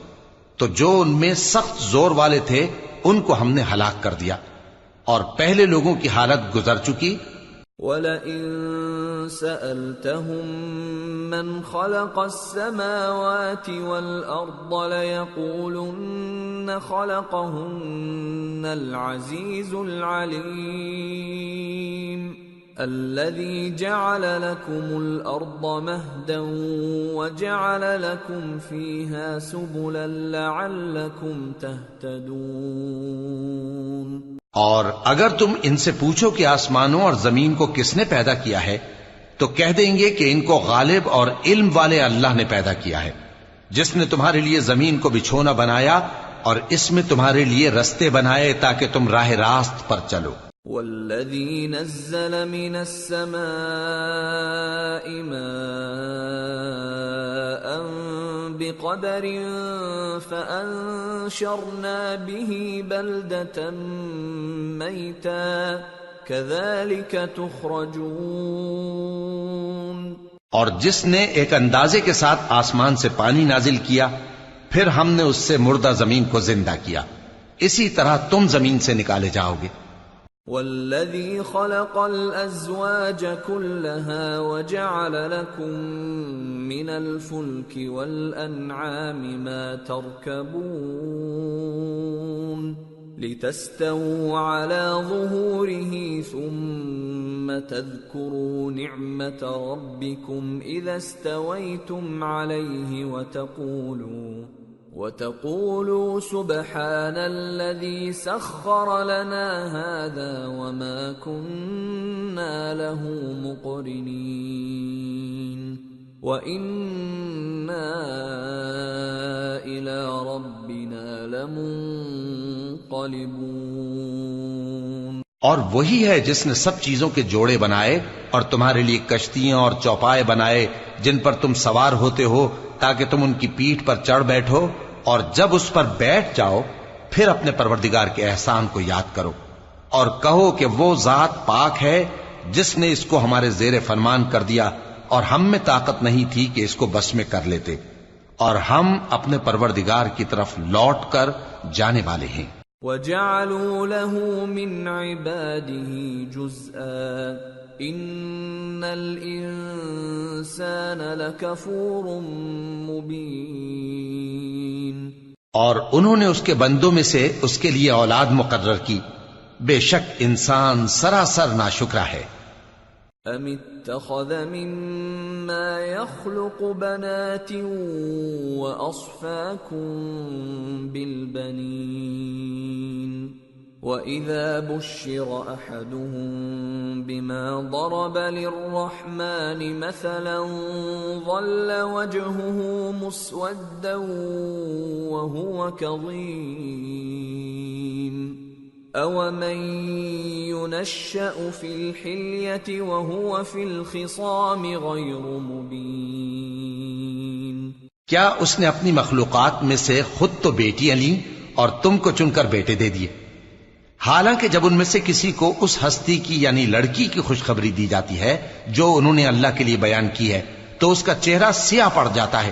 تو جو ان میں سخت زور والے تھے ان کو ہم نے ہلاک کر دیا، اور پہلے لوگوں کی حالت گزر چکی. وَلَئِن سَأَلْتَهُم مَّنْ خَلَقَ السَّمَاوَاتِ وَالْأَرْضَ لَيَقُولُنَّ خَلَقَهُنَّ الْعَزِيزُ الْعَلِيمُ الَّذِي جَعَلَ لَكُمُ الْأَرْضَ مَهْدًا وَجَعَلَ لَكُمْ فِيهَا سُبُلًا لَعَلَّكُمْ تَهْتَدُونَ. اور اگر تم ان سے پوچھو کہ آسمانوں اور زمین کو کس نے پیدا کیا ہے تو کہہ دیں گے کہ ان کو غالب اور علم والے اللہ نے پیدا کیا ہے، جس نے تمہارے لیے زمین کو بچھونا بنایا اور اس میں تمہارے لیے رستے بنائے تاکہ تم راہ راست پر چلو. والذی نزل من السماء ماء بقدر فأنشرنا به بلدة میتا كذلك تخرجون. اور جس نے ایک اندازے کے ساتھ آسمان سے پانی نازل کیا پھر ہم نے اس سے مردہ زمین کو زندہ کیا، اسی طرح تم زمین سے نکالے جاؤ گے. والذی خلق الازواج كلها وجعل لكم من الفلك والانعام ما تركبون لتستووا على ظهوره ثم تذكروا نعمة ربكم إذا استويتم عليه وَتَقُولُوا سُبْحَانَ الَّذِي سَخَّرَ لَنَا هَذَا وَمَا كُنَّا لَهُ مُقْرِنِينَ وَإِنَّا إِلَى رَبِّنَا لَمُنقَلِبُونَ۔ اور وہی ہے جس نے سب چیزوں کے جوڑے بنائے اور تمہارے لیے کشتیاں اور چوپائے بنائے جن پر تم سوار ہوتے ہو تاکہ تم ان کی پیٹھ پر چڑھ بیٹھو، اور جب اس پر بیٹھ جاؤ پھر اپنے پروردگار کے احسان کو یاد کرو اور کہو کہ وہ ذات پاک ہے جس نے اس کو ہمارے زیر فرمان کر دیا اور ہم میں طاقت نہیں تھی کہ اس کو بس میں کر لیتے، اور ہم اپنے پروردگار کی طرف لوٹ کر جانے والے ہیں۔ وَجَعَلُوا لَهُ مِنْ عِبَادِهِ جُزْءًا إِنَّ الْإِنسَانَ لَكَفُورٌ مُبِينٌ۔ اور انہوں نے اس کے بندوں میں سے اس کے لیے اولاد مقرر کی، بے شک انسان سراسر ناشکرا ہے۔ أَمِ اتَّخَذَ مِمَّا يَخْلُقُ بَنَاتٍ وَأَصْفَاكُم بِالْبَنِينَ وَإِذَا بُشِّرَ أَحَدُهُم بِمَا ضَرَبَ لِلرَّحْمَنِ مَثَلًا ظَلَّ وَجْهُهُ مُسْوَدًّا وَهُوَ كَظِيمٌ أَوَمَن يُنَشَّأُ فِي الْحِلْيَةِ وَهُوَ فِي الْخِصَامِ غَيْرُ مُبِينٍ۔ کیا اس نے اپنی مخلوقات میں سے خود تو بیٹیاں لیں اور تم کو چن کر بیٹے دے دیے، حالانکہ جب ان میں سے کسی کو اس ہستی کی یعنی لڑکی کی خوشخبری دی جاتی ہے جو انہوں نے اللہ کے لیے بیان کی ہے تو اس کا چہرہ سیاہ پڑ جاتا ہے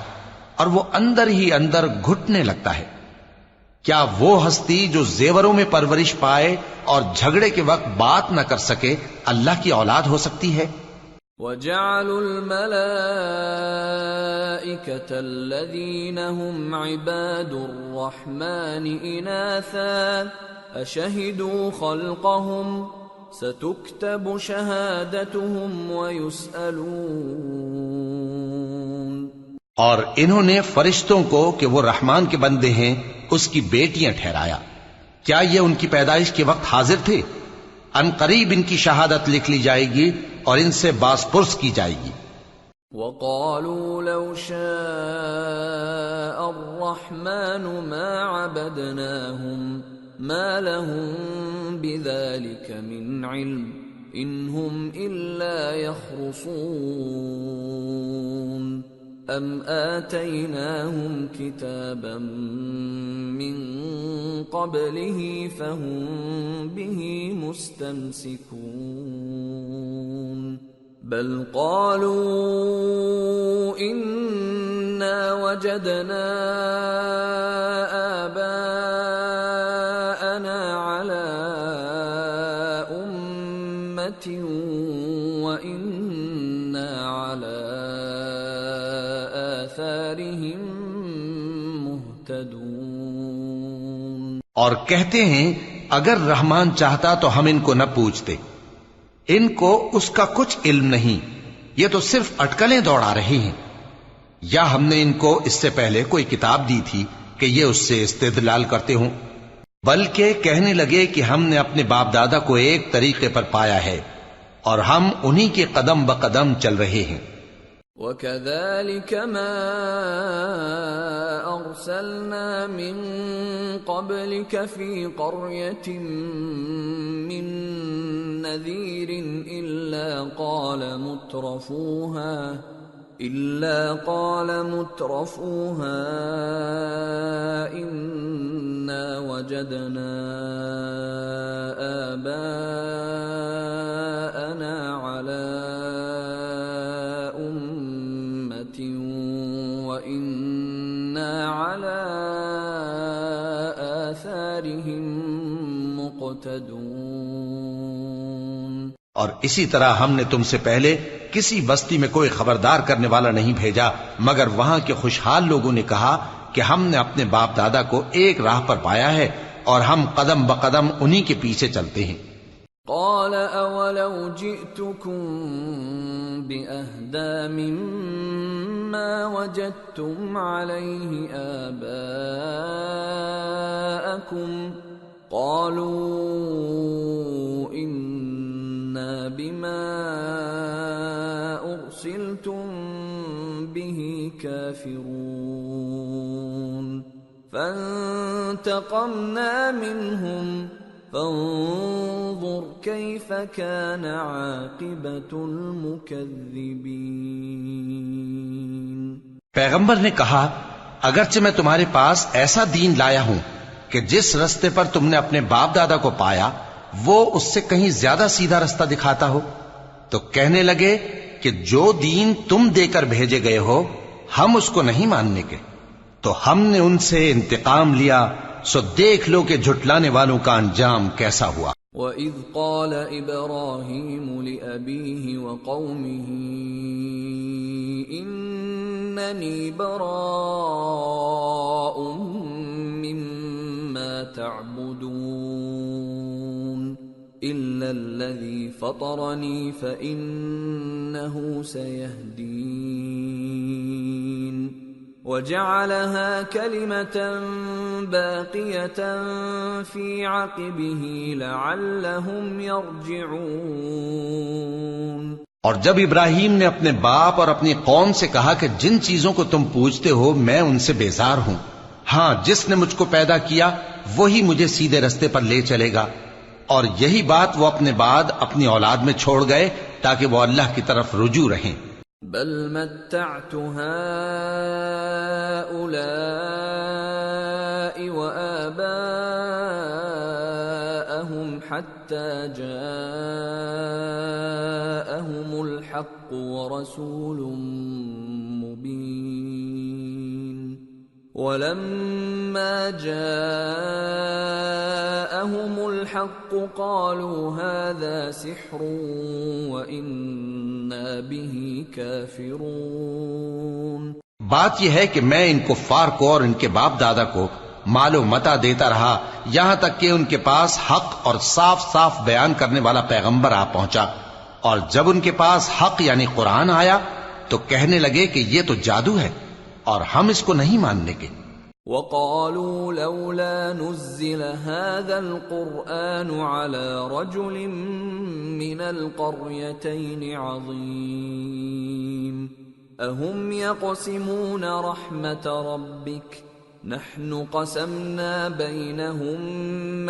اور وہ اندر ہی اندر گھٹنے لگتا ہے۔ کیا وہ ہستی جو زیوروں میں پرورش پائے اور جھگڑے کے وقت بات نہ کر سکے اللہ کی اولاد ہو سکتی ہے؟ وَجَعَلُوا الْمَلَائِكَةَ الَّذِينَ هُمْ عِبَادُ الرَّحْمَنِ إِنَاثًا أَشَهِدُوا خَلْقَهُمْ سَتُكْتَبُ شَهَادَتُهُمْ وَيُسْأَلُونَ۔ اور انہوں نے فرشتوں کو کہ وہ رحمان کے بندے ہیں اس کی بیٹیاں ٹھہرایا، کیا یہ ان کی پیدائش کے وقت حاضر تھے؟ ان قریب ان کی شہادت لکھ لی جائے گی اور ان سے باز پرس کی جائے گی۔ وَقَالُوا لَوْ شَاءَ الرَّحْمَنُ مَا عَبَدْنَاهُمْ مَا لَهُم بِذَلِكَ مِنْ عِلْمٍ إِنْ هُمْ إِلَّا يَخْرُصُونَ أَمْ آتَيْنَاهُمْ كِتَابًا مِّن قَبْلِهِ فَهُمْ بِهِ مُسْتَمْسِكُونَ بَلْ قَالُوا إِنَّا وَجَدْنَا آبَاءَنَا عَلَى أُمَّةٍ وَإِنَّا عَلَى مہتدون۔ اور کہتے ہیں اگر رحمان چاہتا تو ہم ان کو نہ پوچھتے، ان کو اس کا کچھ علم نہیں، یہ تو صرف اٹکلیں دوڑا رہے ہیں، یا ہم نے ان کو اس سے پہلے کوئی کتاب دی تھی کہ یہ اس سے استدلال کرتے ہوں، بلکہ کہنے لگے کہ ہم نے اپنے باپ دادا کو ایک طریقے پر پایا ہے اور ہم انہی کے قدم بقدم چل رہے ہیں۔ وَكَذَلِكَ مَا أَرْسَلْنَا مِن قَبْلِكَ فِي قَرْيَةٍ مِّن نَّذِيرٍ إِلَّا قَالَ مُتْرَفُوهَا إِنَّا وَجَدْنَا آبَاءَنَا عَلَى وَإِنَّا عَلَى آثَارِهِمْ مُقْتَدُونَ۔ اور اسی طرح ہم نے تم سے پہلے کسی بستی میں کوئی خبردار کرنے والا نہیں بھیجا مگر وہاں کے خوشحال لوگوں نے کہا کہ ہم نے اپنے باپ دادا کو ایک راہ پر پایا ہے اور ہم قدم بقدم انہی کے پیچھے چلتے ہیں۔ قال اولو جئتكم باهدى مما وجدتم عليه آباءكم قالوا انا بما ارسلتم به كافرون فانتقمنا منهم فانظر كيف كان عاقبة المكذبين۔ پیغمبر نے کہا اگرچہ میں تمہارے پاس ایسا دین لایا ہوں کہ جس رستے پر تم نے اپنے باپ دادا کو پایا وہ اس سے کہیں زیادہ سیدھا رستہ دکھاتا ہو، تو کہنے لگے کہ جو دین تم دے کر بھیجے گئے ہو ہم اس کو نہیں ماننے کے، تو ہم نے ان سے انتقام لیا، سو دیکھ لو کہ جھٹلانے والوں کا انجام کیسا ہوا۔ وَإِذْ قَالَ إِبْرَاهِيمُ لِأَبِيهِ وَقَوْمِهِ إِنَّنِي بَرَاءٌ مِّمَّا تَعْبُدُونَ إِلَّا الَّذِي فَطَرَنِي فَإِنَّهُ سَيَهْدِينِ وَجَعَلَهَا كَلِمَةً بَاقِيَةً فِي عَقِبِهِ لَعَلَّهُمْ يَرْجِعُونَ۔ اور جب ابراہیم نے اپنے باپ اور اپنی قوم سے کہا کہ جن چیزوں کو تم پوجتے ہو میں ان سے بیزار ہوں، ہاں جس نے مجھ کو پیدا کیا وہی مجھے سیدھے رستے پر لے چلے گا، اور یہی بات وہ اپنے بعد اپنی اولاد میں چھوڑ گئے تاکہ وہ اللہ کی طرف رجوع رہیں۔ بل متعت هؤلاء وآباءهم حتى جاءهم الحق ورسول مبين ولما جاءهم الحق قالوا هذا سحر وإنا به كافرون۔ بات یہ ہے کہ میں ان کفار کو اور ان کے باپ دادا کو مال و متاع دیتا رہا یہاں تک کہ ان کے پاس حق اور صاف صاف بیان کرنے والا پیغمبر آ پہنچا، اور جب ان کے پاس حق یعنی قرآن آیا تو کہنے لگے کہ یہ تو جادو ہے اور ہم اس کو نہیں ماننے کے۔ وَقَالُوا لَوْلَا نُزِّلَ هَذَا الْقُرْآنُ عَلَى رَجُلٍ مِّنَ الْقَرْيَتَيْنِ عَظِيمٍ أَهُمْ يَقْسِمُونَ رَحْمَةَ رَبِّكَ نَحْنُ قَسَمْنَا بَيْنَهُمْ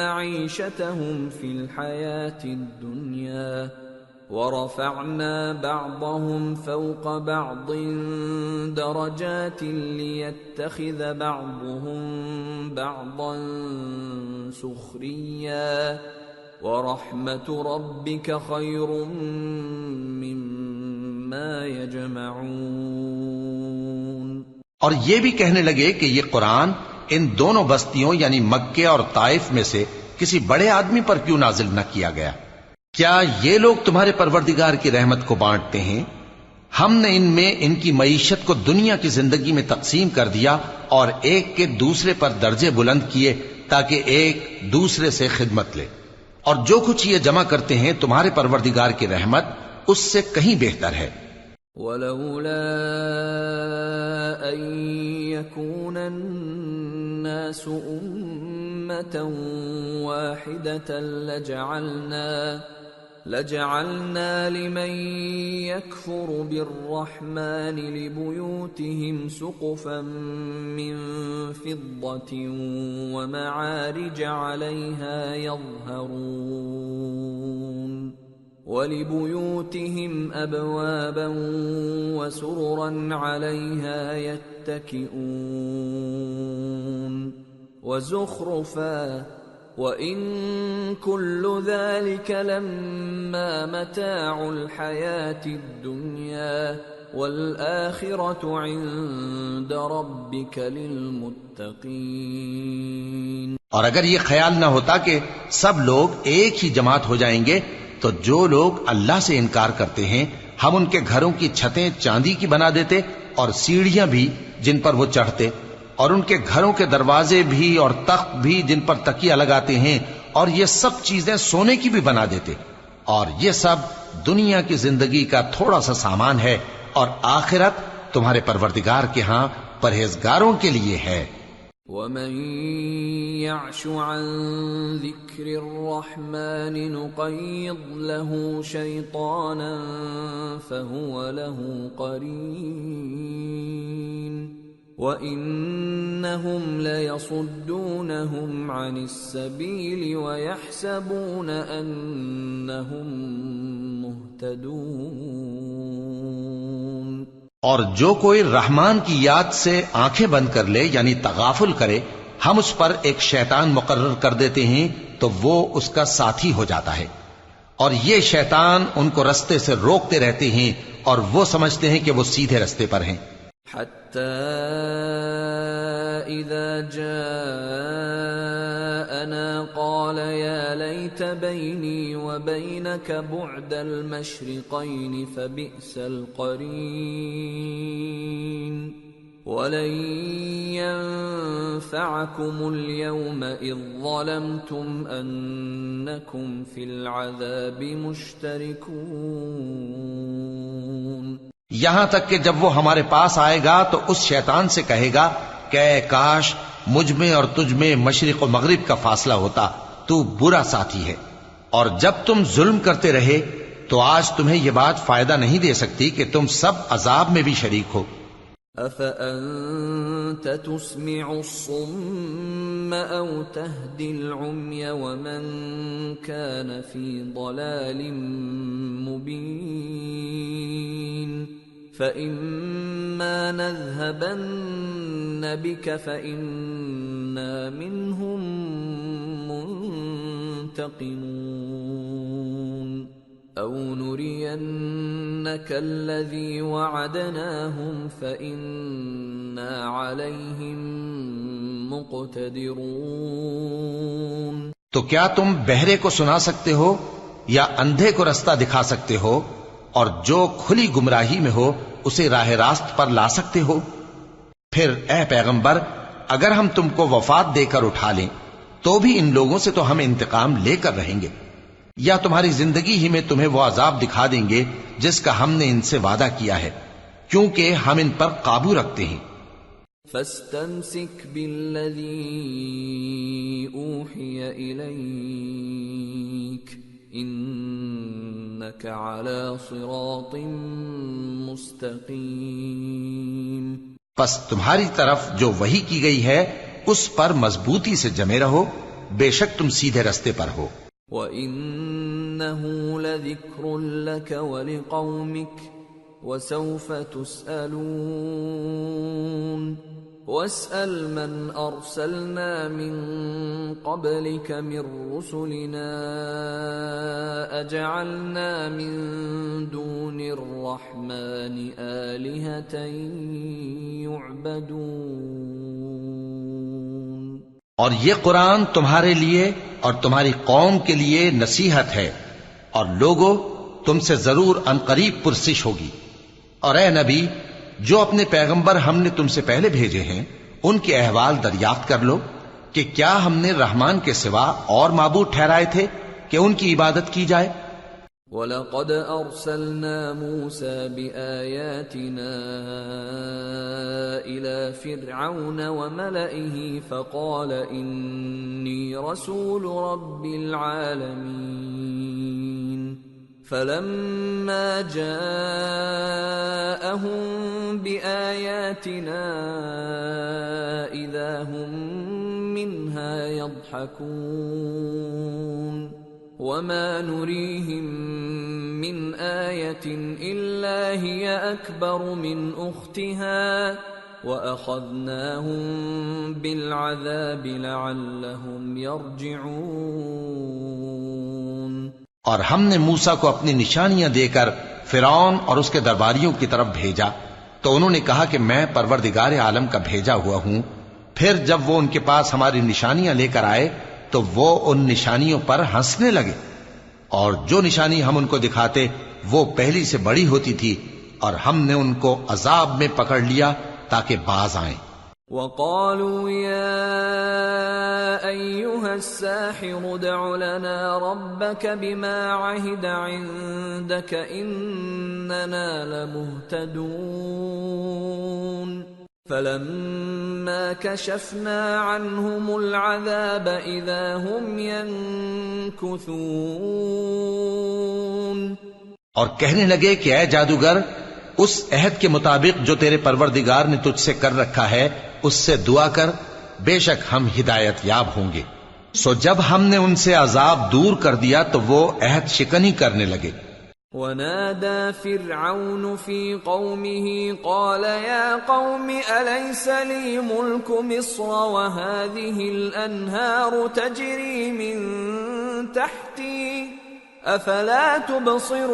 مَعِيشَتَهُمْ فِي الْحَيَاةِ الدُّنْيَا وَرَفَعْنَا بَعْضَهُمْ فَوْقَ بَعْضٍ دَرَجَاتٍ لِيَتَّخِذَ بَعْضُهُمْ بَعْضًا سُخْرِيًّا وَرَحْمَةُ رَبِّكَ خَيْرٌ مِّمَّا يَجْمَعُونَ۔ اور یہ بھی کہنے لگے کہ یہ قرآن ان دونوں بستیوں یعنی مکے اور طائف میں سے کسی بڑے آدمی پر کیوں نازل نہ کیا گیا؟ کیا یہ لوگ تمہارے پروردگار کی رحمت کو بانٹتے ہیں؟ ہم نے ان میں ان کی معیشت کو دنیا کی زندگی میں تقسیم کر دیا اور ایک کے دوسرے پر درجے بلند کیے تاکہ ایک دوسرے سے خدمت لے، اور جو کچھ یہ جمع کرتے ہیں تمہارے پروردگار کی رحمت اس سے کہیں بہتر ہے۔ وَلَوْلَا أَن يَكُونَ النَّاسُ أُمَّةً وَاحِدَةً لَجَعَلْنَا لِمَن يَكْفُرُ بِالرَّحْمَنِ لِبُيُوتِهِمْ سُقُفًا مِّن فِضَّةٍ وَمَعَارِجَ عَلَيْهَا يَظْهَرُونَ وَلِبُيُوتِهِمْ أَبْوَابًا وَسُرُرًا عَلَيْهَا يَتَّكِئُونَ وَزُخْرُفًا وَإِن كُلُّ ذَلِكَ لَمَّا مَتَاعُ الْحَيَاةِ الدُّنْيَا وَالْآخِرَةُ عِندَ رَبِّكَ لِلْمُتَّقِينَ۔ اور اگر یہ خیال نہ ہوتا کہ سب لوگ ایک ہی جماعت ہو جائیں گے تو جو لوگ اللہ سے انکار کرتے ہیں ہم ان کے گھروں کی چھتیں چاندی کی بنا دیتے اور سیڑھیاں بھی جن پر وہ چڑھتے، اور ان کے گھروں کے دروازے بھی اور تخت بھی جن پر تکیہ لگاتے ہیں اور یہ سب چیزیں سونے کی بھی بنا دیتے، اور یہ سب دنیا کی زندگی کا تھوڑا سا سامان ہے، اور آخرت تمہارے پروردگار کے ہاں پرہیزگاروں کے لیے ہے۔ وَمَن يَعْشُ عَن ذِكْرِ الرَّحْمَنِ نُقَيِّضْ لَهُ شَيْطَانًا فَهُوَ لَهُ قَرِينٌ وَإِنَّهُمْ لَيَصُدُّونَهُمْ عَنِ السَّبِيلِ وَيَحْسَبُونَ أَنَّهُمْ مُهْتَدُونَ۔ اور جو کوئی رحمان کی یاد سے آنکھیں بند کر لے یعنی تغافل کرے، ہم اس پر ایک شیطان مقرر کر دیتے ہیں تو وہ اس کا ساتھی ہو جاتا ہے، اور یہ شیطان ان کو رستے سے روکتے رہتے ہیں اور وہ سمجھتے ہیں کہ وہ سیدھے رستے پر ہیں۔ حتى إذا جاءنا قال يا ليت بيني وبينك بعد المشرقين فبئس القرين ولن ينفعكم اليوم إذ ظلمتم أنكم في العذاب مشتركون۔ یہاں تک کہ جب وہ ہمارے پاس آئے گا تو اس شیطان سے کہے گا کہ اے کاش مجھ میں اور تجھ میں مشرق و مغرب کا فاصلہ ہوتا، تو برا ساتھی ہے، اور جب تم ظلم کرتے رہے تو آج تمہیں یہ بات فائدہ نہیں دے سکتی کہ تم سب عذاب میں بھی شریک ہو۔ أَفَأَنْتَ تُسْمِعُ الصُّمَّ أَوْ تَهْدِي الْعُمْيَ وَمَنْ كَانَ فِي ضَلَالٍ مُبِينٍ فَإِمَّا نَذْهَبَنَّ بِكَ فَإِنَّا مِنْهُمْ مُنْتَقِمُونَ أَوْ نُرِيَنَّكَ الَّذِي وَعَدْنَاهُمْ فَإِنَّا عَلَيْهِمْ مُقْتَدِرُونَ۔ تو کیا تم بہرے کو سنا سکتے ہو یا اندھے کو رستہ دکھا سکتے ہو، اور جو کھلی گمراہی میں ہو اسے راہ راست پر لا سکتے ہو؟ پھر اے پیغمبر، اگر ہم تم کو وفات دے کر اٹھا لیں تو بھی ان لوگوں سے تو ہم انتقام لے کر رہیں گے، یا تمہاری زندگی ہی میں تمہیں وہ عذاب دکھا دیں گے جس کا ہم نے ان سے وعدہ کیا ہے، کیونکہ ہم ان پر قابو رکھتے ہیں۔ فَاسْتَمْسِكْ بِالَّذِي أُوحِيَ إِلَيْكَ إِنَّكَ عَلَى صِرَاطٍ مُسْتَقِيمٍ۔ پس تمہاری طرف جو وحی کی گئی ہے اس پر مضبوطی سے جمے رہو، بے شک تم سیدھے رستے پر ہو۔ وَإِنَّهُ لَذِكْرٌ لَكَ وَلِقَوْمِكَ وَسَوْفَ تُسْأَلُونَ وَاسْأَلْ مَنْ أَرْسَلْنَا مِنْ قَبْلِكَ مِنْ رُسُلِنَا أَجَعَلْنَا مِنْ دُونِ الرَّحْمَنِ آلِهَةً يُعْبَدُونَ۔ اور یہ قرآن تمہارے لیے اور تمہاری قوم کے لیے نصیحت ہے، اور لوگوں تم سے ضرور عنقریب پرسش ہوگی۔ اور اے نبی، جو اپنے پیغمبر ہم نے تم سے پہلے بھیجے ہیں ان کے احوال دریافت کر لو کہ کیا ہم نے رحمان کے سوا اور معبود ٹھہرائے تھے کہ ان کی عبادت کی جائے؟ وَلَقَدْ أَرْسَلْنَا مُوسَى بِآيَاتِنَا إِلَى فِرْعَوْنَ وَمَلَئِهِ فَقَالَ إِنِّي رَسُولُ رَبِّ الْعَالَمِينَ فَلَمَّا جَاءَهُم بِآيَاتِنَا إِذَا هُم مِّنْهَا يَضْحَكُونَ وَمَا نُرِيهِم مِّنْ آيَةٍ إِلَّا هِيَ أَكْبَرُ مِنْ أُخْتِهَا وَأَخَذْنَاهُم بِالْعَذَابِ لَعَلَّهُمْ يَرْجِعُونَ۔ اور ہم نے موسیٰ کو اپنی نشانیاں دے کر فرعون اور اس کے درباریوں کی طرف بھیجا تو انہوں نے کہا کہ میں پروردگار عالم کا بھیجا ہوا ہوں۔ پھر جب وہ ان کے پاس ہماری نشانیاں لے کر آئے تو وہ ان نشانیوں پر ہنسنے لگے، اور جو نشانی ہم ان کو دکھاتے وہ پہلی سے بڑی ہوتی تھی، اور ہم نے ان کو عذاب میں پکڑ لیا تاکہ باز آئیں۔ وَقَالُوا يَا أيها الساحر ادع لنا ربك بما عهد عندك إننا لمهتدون فلما كشفنا عنهم العذاب إذا هم ينكثون. اور کہنے لگے کہ اے جادوگر اس عہد کے مطابق جو تیرے پروردگار نے تجھ سے کر رکھا ہے اس سے دعا کر، بے شک ہم ہدایت یاب ہوں گے. سو جب ہم نے ان سے عذاب دور کر دیا تو وہ عہد شکنی کرنے لگے. ونادى فرعون في قومه قال يا قوم أليس لي ملك مصر وهذه الأنهار تجري من تحتي أفلا تبصرون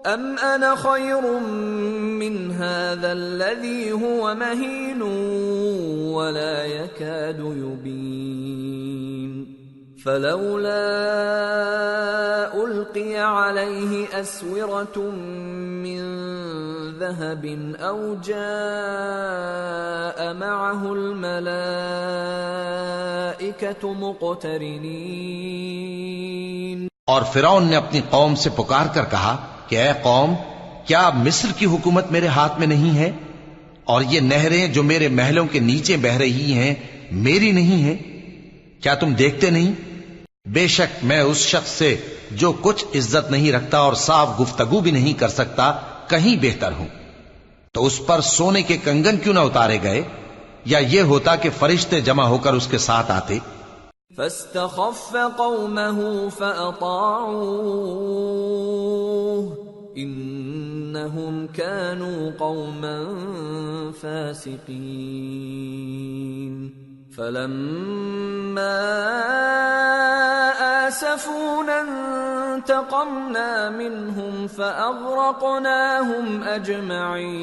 أم أنا خير من هذا الذي هو مهين ولا يكاد يبين فلولا ألقي عليه أسورة من ذهب أو جاء معه الملائكة مقترنين. اور فرعون نے اپنی قوم سے پکار کر کہا کہ اے قوم، کیا مصر کی حکومت میرے ہاتھ میں نہیں ہے اور یہ نہریں جو میرے محلوں کے نیچے بہ رہی ہیں میری نہیں ہیں؟ کیا تم دیکھتے نہیں؟ بے شک میں اس شخص سے جو کچھ عزت نہیں رکھتا اور صاف گفتگو بھی نہیں کر سکتا کہیں بہتر ہوں. تو اس پر سونے کے کنگن کیوں نہ اتارے گئے، یا یہ ہوتا کہ فرشتے جمع ہو کر اس کے ساتھ آتے. فاستخف قومه فأطاعوه إنهم كانوا قوما فاسقين. فلما آسفونا انتقمنا منهم فأغرقناهم أجمعين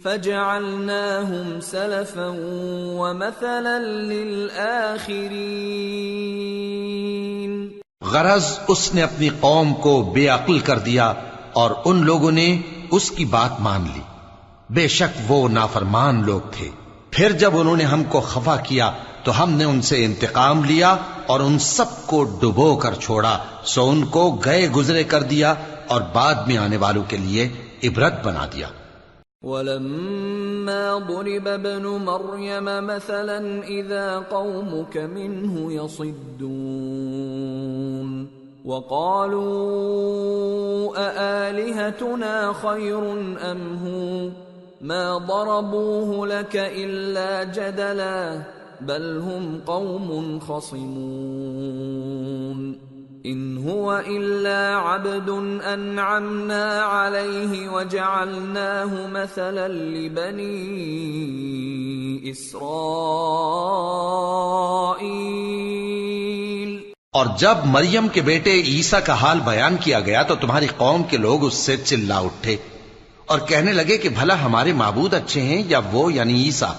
فجعلناهم سلفا ومثلا للآخرين. غرض اس نے اپنی قوم کو بے عقل کر دیا اور ان لوگوں نے اس کی بات مان لی. بے شک وہ نافرمان لوگ تھے. پھر جب انہوں نے ہم کو خفا کیا تو ہم نے ان سے انتقام لیا اور ان سب کو ڈبو کر چھوڑا. سو ان کو گئے گزرے کر دیا اور بعد میں آنے والوں کے لیے عبرت بنا دیا. وَلَمَّا ضُرِبَ ابْنُ مَرْيَمَ مَثَلًا إِذَا قَوْمُكَ مِنْهُ يَصِدُّونَ وَقَالُوا أَآلِهَتُنَا خَيْرٌ أَمْ هُوَ مَا ضَرَبُوهُ لَكَ إِلَّا جَدَلًا بَلْ هُمْ قَوْمٌ خَصِمُونَ. إِنْ هُوَ إِلَّا عَبْدٌ أَنْعَمْنَا عَلَيْهِ وَجَعَلْنَاهُ مَثَلًا لِبَنِي إِسْرَائِيلَ. اور جب مریم کے بیٹے عیسیٰ کا حال بیان کیا گیا تو تمہاری قوم کے لوگ اس سے چلا اٹھے اور کہنے لگے کہ بھلا ہمارے معبود اچھے ہیں یا وہ یعنی عیسیٰ.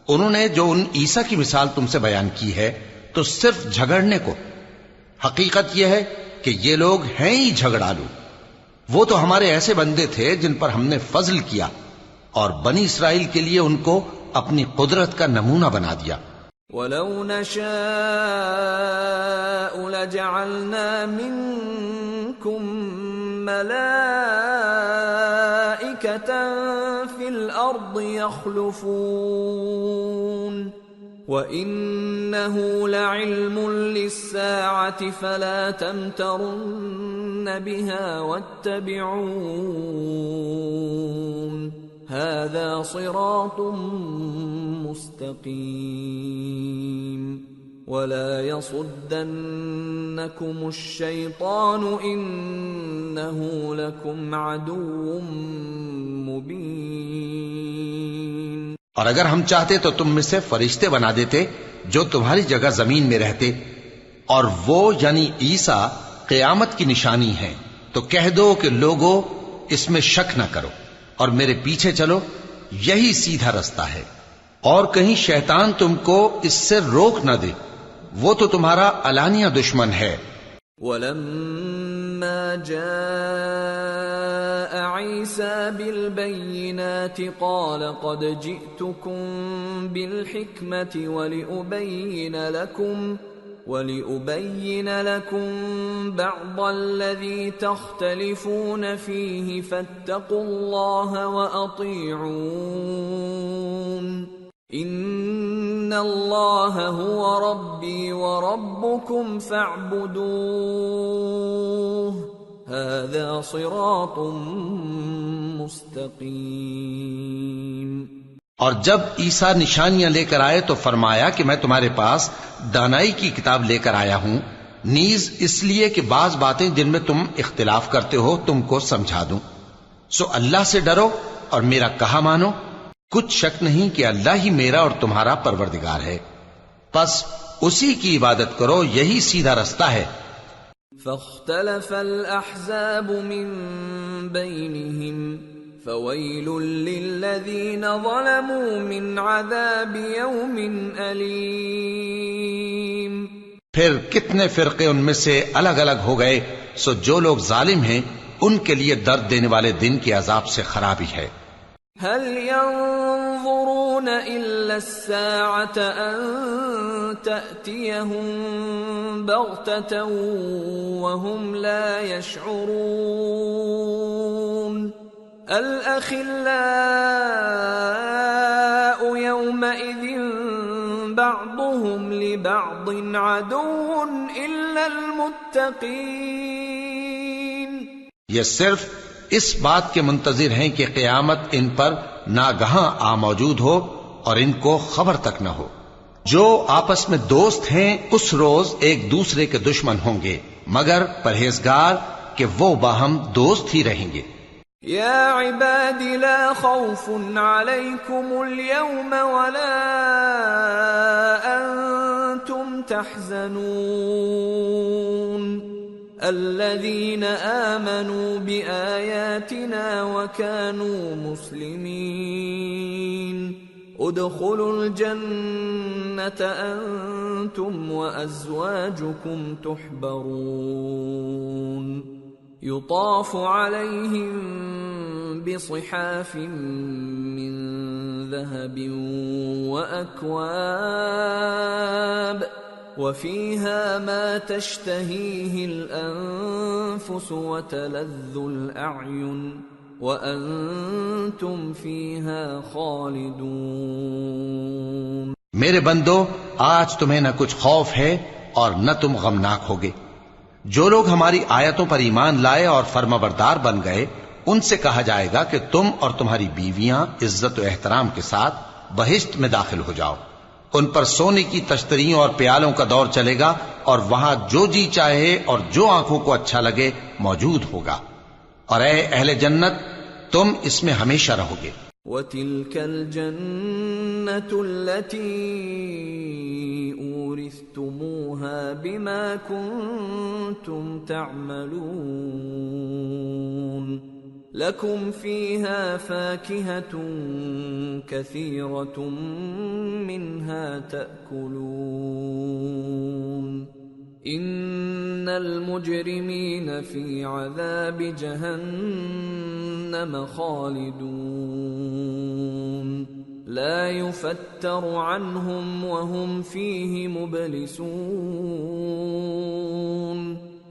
انہوں نے جو ان عیسیٰ کی مثال تم سے بیان کی ہے تو صرف جھگڑنے کو. حقیقت یہ ہے کہ یہ لوگ ہیں ہی جھگڑالو. وہ تو ہمارے ایسے بندے تھے جن پر ہم نے فضل کیا اور بنی اسرائیل کے لیے ان کو اپنی قدرت کا نمونہ بنا دیا. وَلَوْ نَشَاءُ لَجَعَلْنَا مِنْكُمْ مَلَائِكَةً فِي الْأَرْضِ يَخْلُفُونَ وَإِنَّهُ لَعِلْمٌ لِلسَّاعَةِ فَلَا تَمْتَرُنَّ بِهَا وَاتَّبِعُونِ هَذَا صِرَاطٌ مُسْتَقِيمٌ وَلَا يَصُدَّنَّكُمُ الشَّيْطَانُ إِنَّهُ لَكُمْ عَدُوٌّ مُبِينٌ. اور اگر ہم چاہتے تو تم میں سے فرشتے بنا دیتے جو تمہاری جگہ زمین میں رہتے، اور وہ یعنی عیسیٰ قیامت کی نشانی ہیں. تو کہہ دو کہ لوگوں اس میں شک نہ کرو اور میرے پیچھے چلو، یہی سیدھا رستہ ہے. اور کہیں شیطان تم کو اس سے روک نہ دے، وہ تو تمہارا علانیہ دشمن ہے. وَلَمَّا فلما جاء عيسى بالبينات قال قد جئتكم بالحكمة ولأبين لكم بعض الذي تختلفون فيه فاتقوا الله وأطيعون إن الله هو ربي وربكم فاعبدوه هذا صراط مستقيم۔ اور جب عیسیٰ نشانیاں لے کر آئے تو فرمایا کہ میں تمہارے پاس دانائی کی کتاب لے کر آیا ہوں، نیز اس لیے کہ بعض باتیں جن میں تم اختلاف کرتے ہو تم کو سمجھا دوں۔ سو اللہ سے ڈرو اور میرا کہا مانو، کچھ شک نہیں کہ اللہ ہی میرا اور تمہارا پروردگار ہے، پس اسی کی عبادت کرو، یہی سیدھا رستہ ہے۔ فاختلف الأحزاب من بينهم فويل للذين ظلموا من عذاب يوم أليم۔ پھر کتنے فرقے ان میں سے الگ الگ ہو گئے، سو جو لوگ ظالم ہیں ان کے لیے درد دینے والے دن کے عذاب سے خرابی ہے۔ هل ينظرون إلا الساعة أن تأتيهم بغتة وهم لا يشعرون الأخلاء يومئذ بعضهم لبعض عدو إلا المتقين۔ یہ صرف اس بات کے منتظر ہیں کہ قیامت ان پر ناگہاں آ موجود ہو اور ان کو خبر تک نہ ہو۔ جو آپس میں دوست ہیں اس روز ایک دوسرے کے دشمن ہوں گے، مگر پرہیزگار کہ وہ باہم دوست ہی رہیں گے۔ یا عباد لا خوف علیکم اليوم ولا انتم تحزنون الذين آمنوا بآياتنا وكانوا مسلمين ادخلوا الجنة أنتم وأزواجكم تحبرون يطاف عليهم بصحاف من ذهب وأكواب وفيها ما تشتهيه الأنفس وتلذ الأعين وأنتم فيها خالدون۔ میرے بندو، آج تمہیں نہ کچھ خوف ہے اور نہ تم غمناک ہوگے۔ جو لوگ ہماری آیتوں پر ایمان لائے اور فرمانبردار بن گئے ان سے کہا جائے گا کہ تم اور تمہاری بیویاں عزت و احترام کے ساتھ بہشت میں داخل ہو جاؤ۔ ان پر سونے کی تشتریوں اور پیالوں کا دور چلے گا اور وہاں جو جی چاہے اور جو آنکھوں کو اچھا لگے موجود ہوگا، اور اے اہل جنت تم اس میں ہمیشہ رہو گے۔ وَتِلْكَ الْجَنَّةُ الَّتِي أُورِثْتُمُوهَا بِمَا كُنْتُمْ تَعْمَلُونَ لَكُمْ فِيهَا فَاكِهَةٌ كَثِيرَةٌ مِنْهَا تَأْكُلُونَ إِنَّ الْمُجْرِمِينَ فِي عَذَابِ جَهَنَّمَ خَالِدُونَ لَا يُفَتَّرُ عَنْهُمْ وَهُمْ فِيهِ مُبْلِسُونَ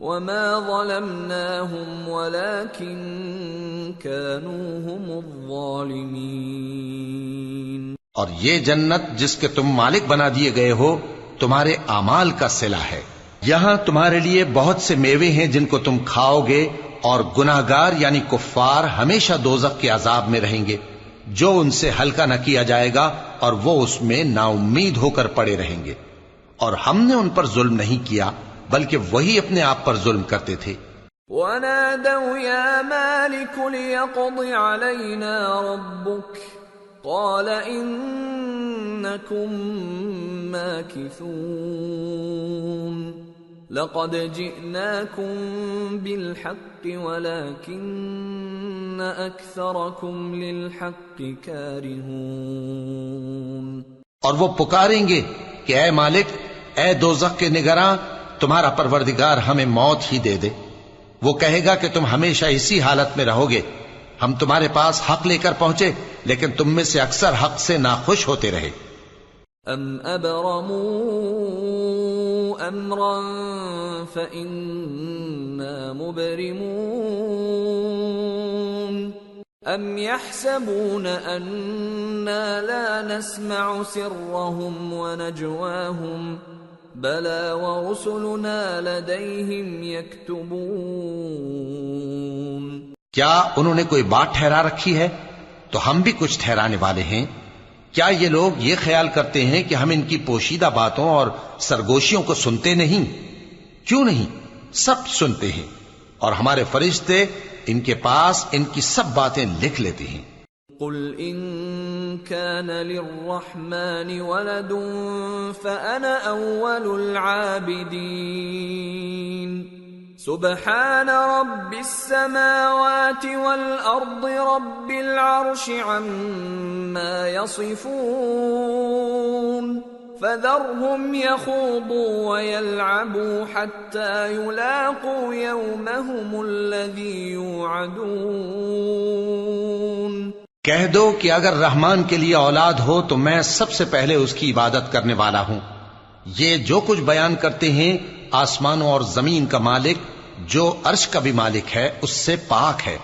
وَمَا ظَلَمْنَاهُمْ وَلَكِنْ كَانُوا هُمُ الظَّالِمِينَ۔ اور یہ جنت جس کے تم مالک بنا دیے گئے ہو تمہارے اعمال کا صلہ ہے۔ یہاں تمہارے لیے بہت سے میوے ہیں جن کو تم کھاؤ گے، اور گناہگار یعنی کفار ہمیشہ دوزخ کے عذاب میں رہیں گے جو ان سے ہلکا نہ کیا جائے گا، اور وہ اس میں نا امید ہو کر پڑے رہیں گے۔ اور ہم نے ان پر ظلم نہیں کیا بلکہ وہی اپنے آپ پر ظلم کرتے تھے۔ وَنَادَوْا يَا مَالِكُ لِيَقْضِ عَلَيْنَا رَبُّكَ قَالَ إِنَّكُمْ مَاكِثُونَ لَقَدْ جِئْنَاكُمْ بِالْحَقِّ وَلَكِنَّ أَكْثَرَكُمْ لِلْحَقِّ كَارِهُونَ۔ اور وہ پکاریں گے کہ اے مالک، اے دوزخ کے نگراں، تمہارا پروردگار ہمیں موت ہی دے دے، وہ کہے گا کہ تم ہمیشہ اسی حالت میں رہو گے، ہم تمہارے پاس حق لے کر پہنچے لیکن تم میں سے اکثر حق سے ناخوش ہوتے رہے۔ ام ابرموا امرا فإنا مبرمون ام يحسبون أنا لا نسمع سرهم ونجواهم بلى ورسلنا لديهم يكتبون۔ کیا انہوں نے کوئی بات ٹھہرا رکھی ہے؟ تو ہم بھی کچھ ٹھہرانے والے ہیں۔ کیا یہ لوگ یہ خیال کرتے ہیں کہ ہم ان کی پوشیدہ باتوں اور سرگوشیوں کو سنتے نہیں؟ کیوں نہیں، سب سنتے ہیں، اور ہمارے فرشتے ان کے پاس ان کی سب باتیں لکھ لیتے ہیں۔ قل ان كان للرحمن ولد فأنا أول العابدين سبحان رب السماوات والأرض رب العرش عما يصفون فذرهم يخوضوا ويلعبوا حتى يلاقوا يومهم الذي يوعدون۔ کہہ دو کہ اگر رحمان کے لیے اولاد ہو تو میں سب سے پہلے اس کی عبادت کرنے والا ہوں۔ یہ جو کچھ بیان کرتے ہیں آسمانوں اور زمین کا مالک جو عرش کا بھی مالک ہے اس سے پاک ہے،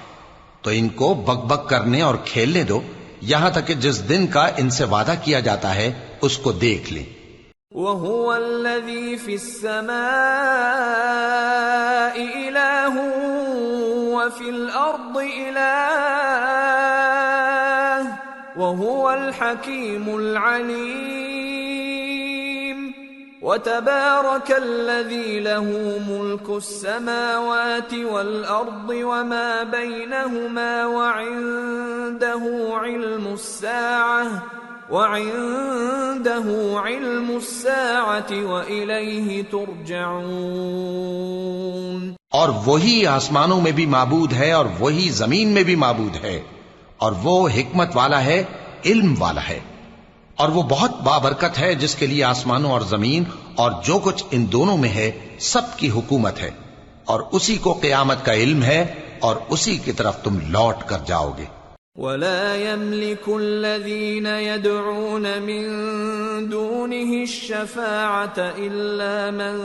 تو ان کو بک بک کرنے اور کھیلنے دو یہاں تک کہ جس دن کا ان سے وعدہ کیا جاتا ہے اس کو دیکھ لیں۔ وَهُوَ الَّذِي فِي السَّمَاءِ إِلَٰهٌ وَفِي الْأَرْضِ إِلَٰهٌ وَهُوَ الْحَكِيمُ الْعَلِيمُ وَتَبَارَكَ الَّذِي لَهُ مُلْكُ السَّمَاوَاتِ وَالْأَرْضِ وَمَا بَيْنَهُمَا وَعِندَهُ عِلْمُ السَّاعَةِ وَإِلَيْهِ تُرْجَعُونَ۔ اور وہی آسمانوں میں بھی معبود ہے اور وہی زمین میں بھی معبود ہے، اور وہ حکمت والا ہے، علم والا ہے، اور وہ بہت بابرکت ہے جس کے لیے آسمانوں اور زمین اور جو کچھ ان دونوں میں ہے سب کی حکومت ہے، اور اسی کو قیامت کا علم ہے اور اسی کی طرف تم لوٹ کر جاؤ گے۔ وَلَا يَمْلِكُ الَّذِينَ يَدْعُونَ مِن دُونِهِ الشَّفَاعَةَ إِلَّا مَن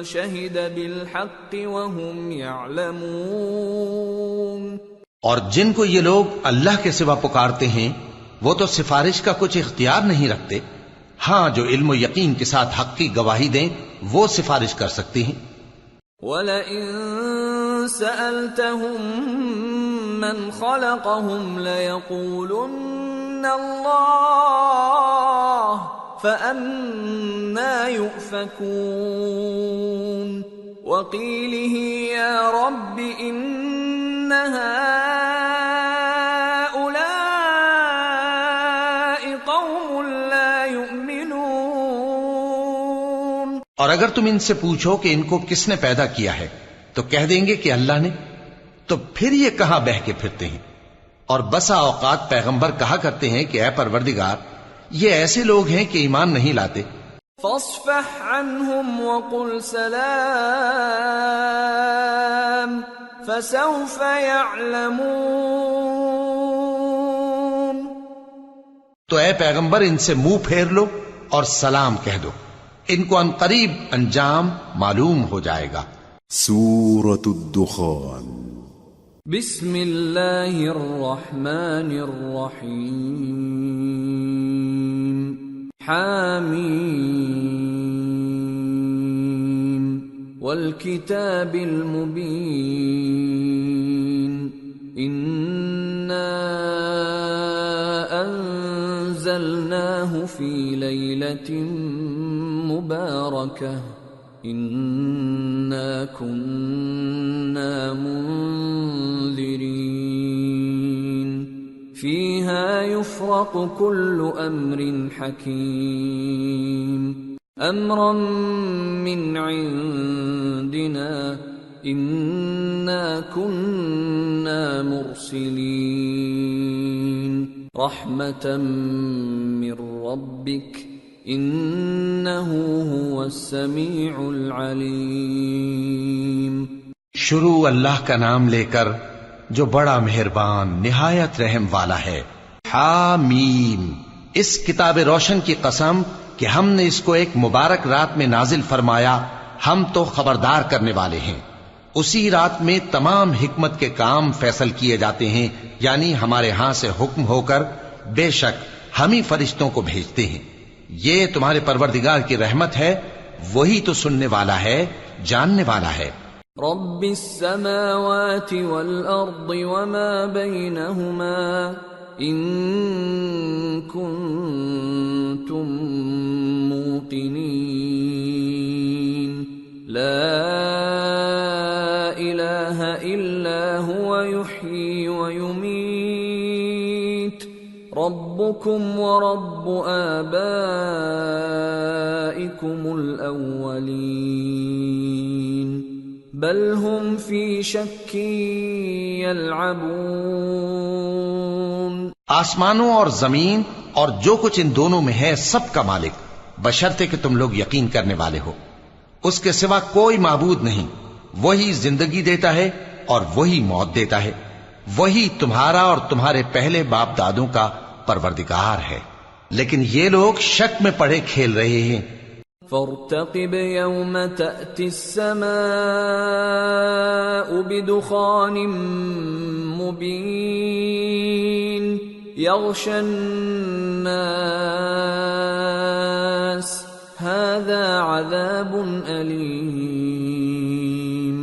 شَهِدَ بِالْحَقِّ وَهُمْ يَعْلَمُونَ۔ اور جن کو یہ لوگ اللہ کے سوا پکارتے ہیں وہ تو سفارش کا کچھ اختیار نہیں رکھتے، ہاں جو علم و یقین کے ساتھ حق کی گواہی دیں وہ سفارش کر سکتے ہیں۔ وَلَئِن سَأَلْتَهُم مَّنْ خَلَقَهُمْ لَيَقُولُنَّ اللَّهُ فَأَنَّىٰ يُؤْفَكُونَ وَقِيلِهِ يَا رَبِّ إِنَّ هَٰؤُلَاءِ قَوْمٌ لَّا يُؤْمِنُونَ۔ اور اگر تم ان سے پوچھو کہ ان کو کس نے پیدا کیا ہے تو کہہ دیں گے کہ اللہ نے، تو پھر یہ کہاں بہہ کے پھرتے ہیں۔ اور بسا اوقات پیغمبر کہا کرتے ہیں کہ اے پروردگار یہ ایسے لوگ ہیں کہ ایمان نہیں لاتے۔ فاصفح عنهم وقل سلام فسوف يعلمون۔ تو اے پیغمبر ان سے منہ پھیر لو اور سلام کہہ دو، ان کو ان قریب انجام معلوم ہو جائے گا۔ سورة الدخان۔ بسم اللہ الرحمن الرحیم۔ حامیم والکتاب المبین۔ انا انزلناہ فی لیلۃ مبارکہ انا كنا منذرين فيها يفرق كل امر حكيم امرا من عندنا انا كنا مرسلين رحمة من ربك انه هو السميع العليم۔ شروع اللہ کا نام لے کر جو بڑا مہربان نہایت رحم والا ہے۔ حامیم، اس کتاب روشن کی قسم کہ ہم نے اس کو ایک مبارک رات میں نازل فرمایا، ہم تو خبردار کرنے والے ہیں۔ اسی رات میں تمام حکمت کے کام فیصل کیے جاتے ہیں، یعنی ہمارے ہاں سے حکم ہو کر بے شک ہم ہی فرشتوں کو بھیجتے ہیں۔ یہ تمہارے پروردگار کی رحمت ہے، وہی تو سننے والا ہے، جاننے والا ہے۔ رب السماوات والأرض وما بينهما إن كنتم موقنين لا إله إلا هو يحيي ويميت ربكم ورب آبائكم الأولين بل هم في شك يلعبون۔ آسمانوں اور زمین اور جو کچھ ان دونوں میں ہے سب کا مالک، بشرطے کہ تم لوگ یقین کرنے والے ہو۔ اس کے سوا کوئی معبود نہیں، وہی زندگی دیتا ہے اور وہی موت دیتا ہے، وہی تمہارا اور تمہارے پہلے باپ دادوں کا پروردگار ہے، لیکن یہ لوگ شک میں پڑے کھیل رہے ہیں۔ فارتقب يوم تأتي السماء بدخان مبين يغشى الناس هذا عذاب أليم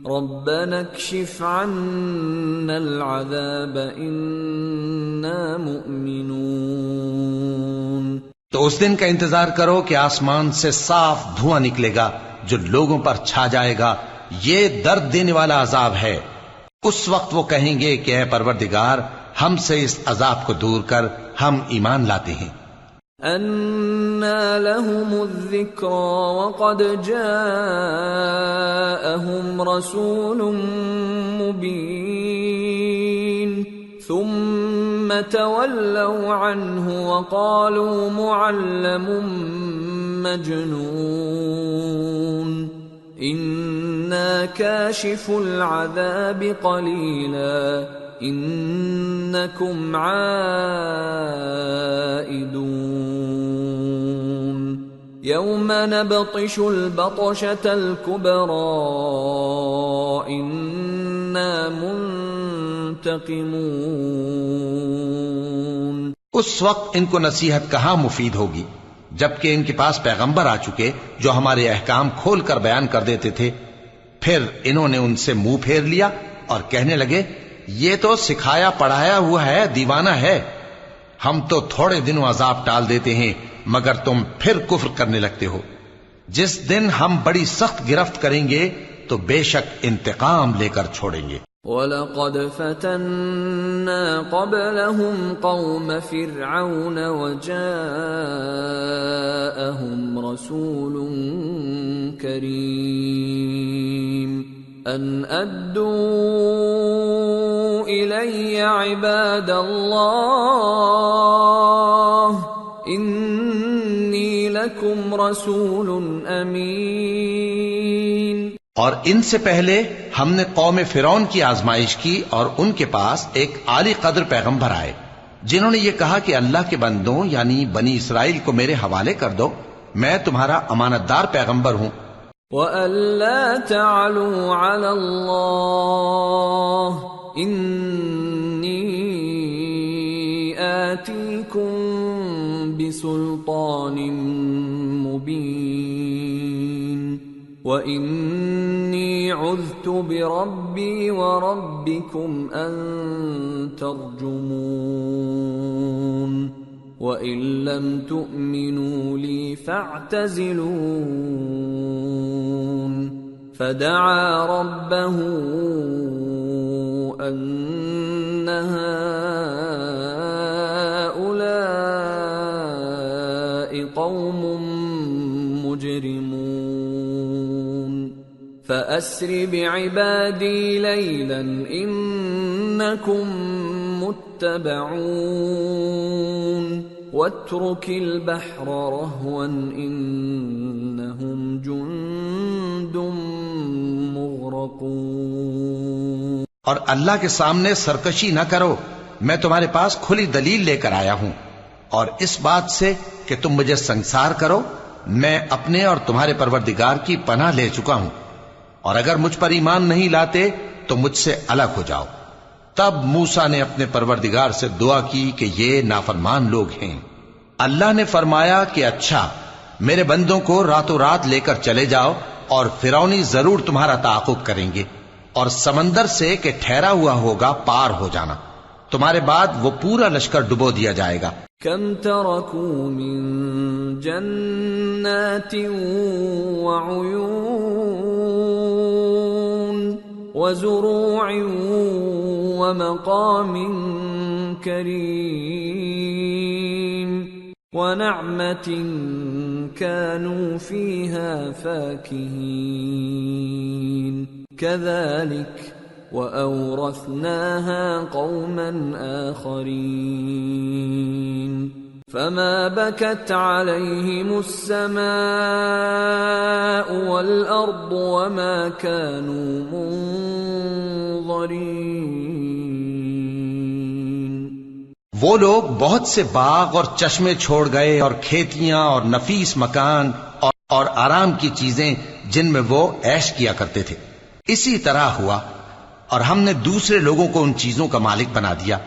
ربنا اكشف عنا العذاب إنا مؤمنون۔ تو اس دن کا انتظار کرو کہ آسمان سے صاف دھواں نکلے گا جو لوگوں پر چھا جائے گا، یہ درد دینے والا عذاب ہے۔ اس وقت وہ کہیں گے کہ اے پروردگار ہم سے اس عذاب کو دور کر، ہم ایمان لاتے ہیں۔ أَنَّى لَهُمُ الذِّكْرَى وَقَدْ جَاءَهُمْ رَسُولٌ مُبِينٌ ثُمَّ تَوَلَّوْا عَنْهُ وَقَالُوا مُعَلَّمٌ مَجْنُونٌ إِنَّا كَاشِفُو الْعَذَابِ قَلِيلًا إِنَّكُمْ عَائِدُونَ يَوْمَ نَبْطِشُ الْبَطْشَةَ الْكُبْرَى إِنَّا منتقمون۔ اس وقت ان کو نصیحت کہاں مفید ہوگی جبکہ ان کے پاس پیغمبر آ چکے جو ہمارے احکام کھول کر بیان کر دیتے تھے۔ پھر انہوں نے ان سے منہ پھیر لیا اور کہنے لگے یہ تو سکھایا پڑھایا ہوا ہے، دیوانہ ہے، ہم تو تھوڑے دنوں عذاب ٹال دیتے ہیں مگر تم پھر کفر کرنے لگتے ہو۔ جس دن ہم بڑی سخت گرفت کریں گے تو بے شک انتقام لے کر چھوڑیں گے۔ وَلَقَدْ فَتَنَّا قَبْلَهُمْ قَوْمَ فِرْعَوْنَ وَجَاءَهُمْ رَسُولٌ كَرِيمٌ أَنْ أَدُّوا إِلَيَّ عِبَادَ اللَّهِ إِنِّي لَكُمْ رَسُولٌ أَمِينٌ۔ اور ان سے پہلے ہم نے قوم فرعون کی آزمائش کی اور ان کے پاس ایک عالی قدر پیغمبر آئے جنہوں نے یہ کہا کہ اللہ کے بندوں یعنی بنی اسرائیل کو میرے حوالے کر دو، میں تمہارا امانت دار پیغمبر ہوں۔ وَأَلَّا تَعْلُوا عَلَى اللَّهِ إِنِّي آتِيكُمْ بِسُلْطَانٍ مُبِينٍ وَإِنِّي عُذْتُ بِرَبِّي وَرَبِّكُمْ أَن تَرْجُمُونِ وَإِن لَّمْ تُؤْمِنُوا لِي فَاعْتَزِلُونِ فَدَعَا رَبَّهُ أَنَّ هَٰؤُلَاءِ قَوْمٌ مُجْرِمُونَ فَأَسْرِ بِعِبَادِي لَيْلًا إِنَّكُمْ مُتَّبَعُونَ وَاتْرُكِ الْبَحْرَ رَهْوًا إِنَّهُمْ جُندٌ مُغْرَقُونَ۔ اور اللہ کے سامنے سرکشی نہ کرو، میں تمہارے پاس کھلی دلیل لے کر آیا ہوں، اور اس بات سے کہ تم مجھے سنسار کرو میں اپنے اور تمہارے پروردگار کی پناہ لے چکا ہوں، اور اگر مجھ پر ایمان نہیں لاتے تو مجھ سے الگ ہو جاؤ۔ تب موسیٰ نے اپنے پروردگار سے دعا کی کہ یہ نافرمان لوگ ہیں۔ اللہ نے فرمایا کہ اچھا، میرے بندوں کو راتوں رات لے کر چلے جاؤ، اور فرعونی ضرور تمہارا تعاقب کریں گے، اور سمندر سے کہ ٹھہرا ہوا ہوگا پار ہو جانا، تمہارے بعد وہ پورا لشکر ڈبو دیا جائے گا۔ کم ترکوا من جنات وعیون وزروع ومقام کریم ونعمة كانوا فيها فاكهين كذلك وأورثناها قوما آخرين فما بكت عليهم السماء والأرض وما كانوا منظرين۔ وہ لوگ بہت سے باغ اور چشمے چھوڑ گئے، اور کھیتیاں اور نفیس مکان اور آرام کی چیزیں جن میں وہ عیش کیا کرتے تھے۔ اسی طرح ہوا، اور ہم نے دوسرے لوگوں کو ان چیزوں کا مالک بنا دیا،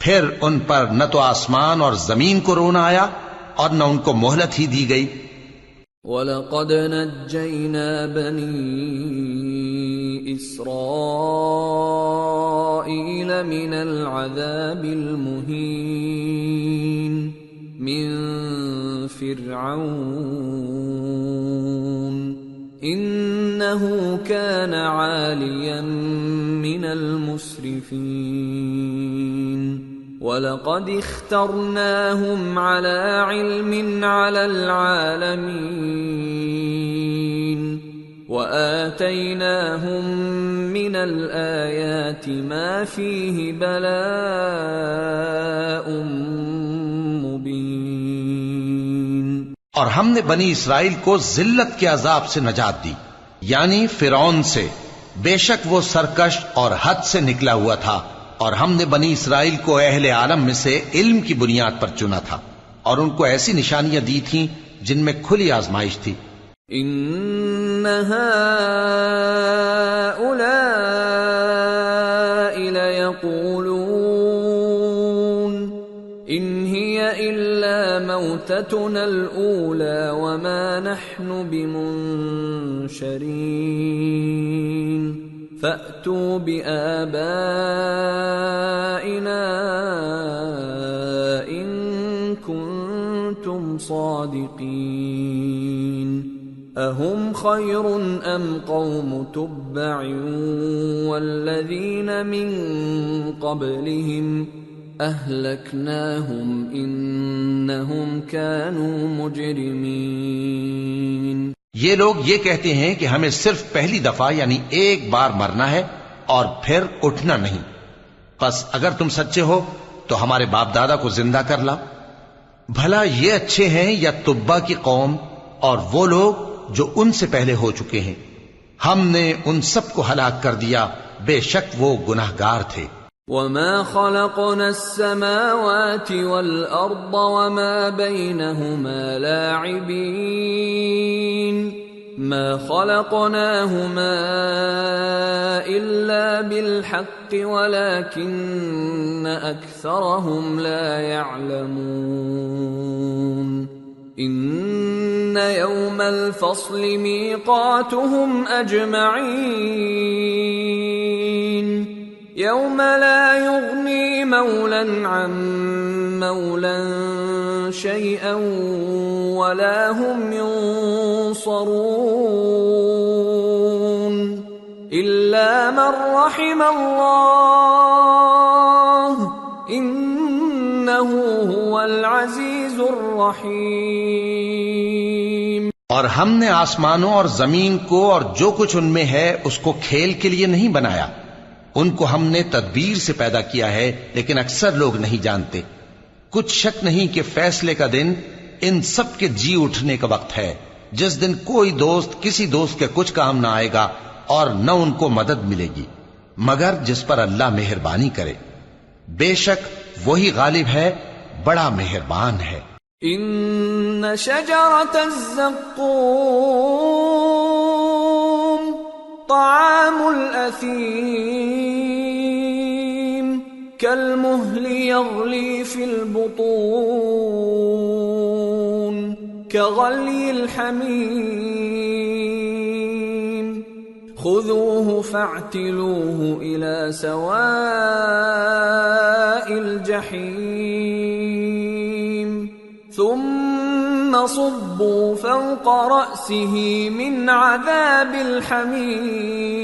پھر ان پر نہ تو آسمان اور زمین کو رونا آیا اور نہ ان کو مہلت ہی دی گئی۔ وَلَقَدْ نَجَّيْنَا بَنِي إِسْرَائِيلَ مِنَ الْعَذَابِ الْمُهِينِ مِنْ فِرْعَوْنَ إِنَّهُ كَانَ عَالِيًا مِنَ الْمُسْرِفِينَ وَلَقَدِ اخْتَرْنَاهُمْ عَلَى عِلْمٍ عَلَى الْعَالَمِينَ وَآتَيْنَاهُمْ مِنَ الْآيَاتِ مَا فِيهِ بَلَاءٌ مُبِينٌ۔ اور ہم نے بنی اسرائیل کو ذلت کے عذاب سے نجات دی، یعنی فرعون سے، بے شک وہ سرکش اور حد سے نکلا ہوا تھا، اور ہم نے بنی اسرائیل کو اہل عالم میں سے علم کی بنیاد پر چنا تھا، اور ان کو ایسی نشانیاں دی تھیں جن میں کھلی آزمائش تھی۔ ان هؤلاء ليقولون ان هي الا موتتنا الاولى وما نحن بمنشرين فأتوا بآبائنا إن كنتم صادقين أهم خير أم قوم تبع والذين من قبلهم أهلكناهم إنهم كانوا مجرمين۔ یہ لوگ یہ کہتے ہیں کہ ہمیں صرف پہلی دفعہ یعنی ایک بار مرنا ہے اور پھر اٹھنا نہیں، پس اگر تم سچے ہو تو ہمارے باپ دادا کو زندہ کر لاؤ۔ بھلا یہ اچھے ہیں یا تبا کی قوم اور وہ لوگ جو ان سے پہلے ہو چکے ہیں؟ ہم نے ان سب کو ہلاک کر دیا، بے شک وہ گناہگار تھے۔ وَمَا خَلَقْنَا السَّمَاوَاتِ وَالْأَرْضَ وَمَا بَيْنَهُمَا لَاعِبِينَ مَا خَلَقْنَاهُمَا إِلَّا بِالْحَقِّ وَلَكِنَّ أَكْثَرَهُمْ لَا يَعْلَمُونَ إِنَّ يَوْمَ الْفَصْلِ مِيقَاتُهُمْ أَجْمَعِينَ يوم لا يغني مولا عن مولا شيئا ولا هم ينصرون إلا من رحم الله إنه هو العزيز الرحيم۔ اور ہم نے آسمانوں اور زمین کو اور جو کچھ ان میں ہے اس کو کھیل کے لیے نہیں بنایا، ان کو ہم نے تدبیر سے پیدا کیا ہے، لیکن اکثر لوگ نہیں جانتے۔ کچھ شک نہیں کہ فیصلے کا دن ان سب کے جی اٹھنے کا وقت ہے، جس دن کوئی دوست کسی دوست کے کچھ کام نہ آئے گا اور نہ ان کو مدد ملے گی۔ مگر جس پر اللہ مہربانی کرے، بے شک وہی غالب ہے، بڑا مہربان ہے۔ ان شجرۃ الزقوم طعام الاثیم كالمهل يغلي في البطون كغلي الحميم خذوه فاعتلوه إلى سواء الجحيم ثم صبوا فوق رأسه من عذاب الحميم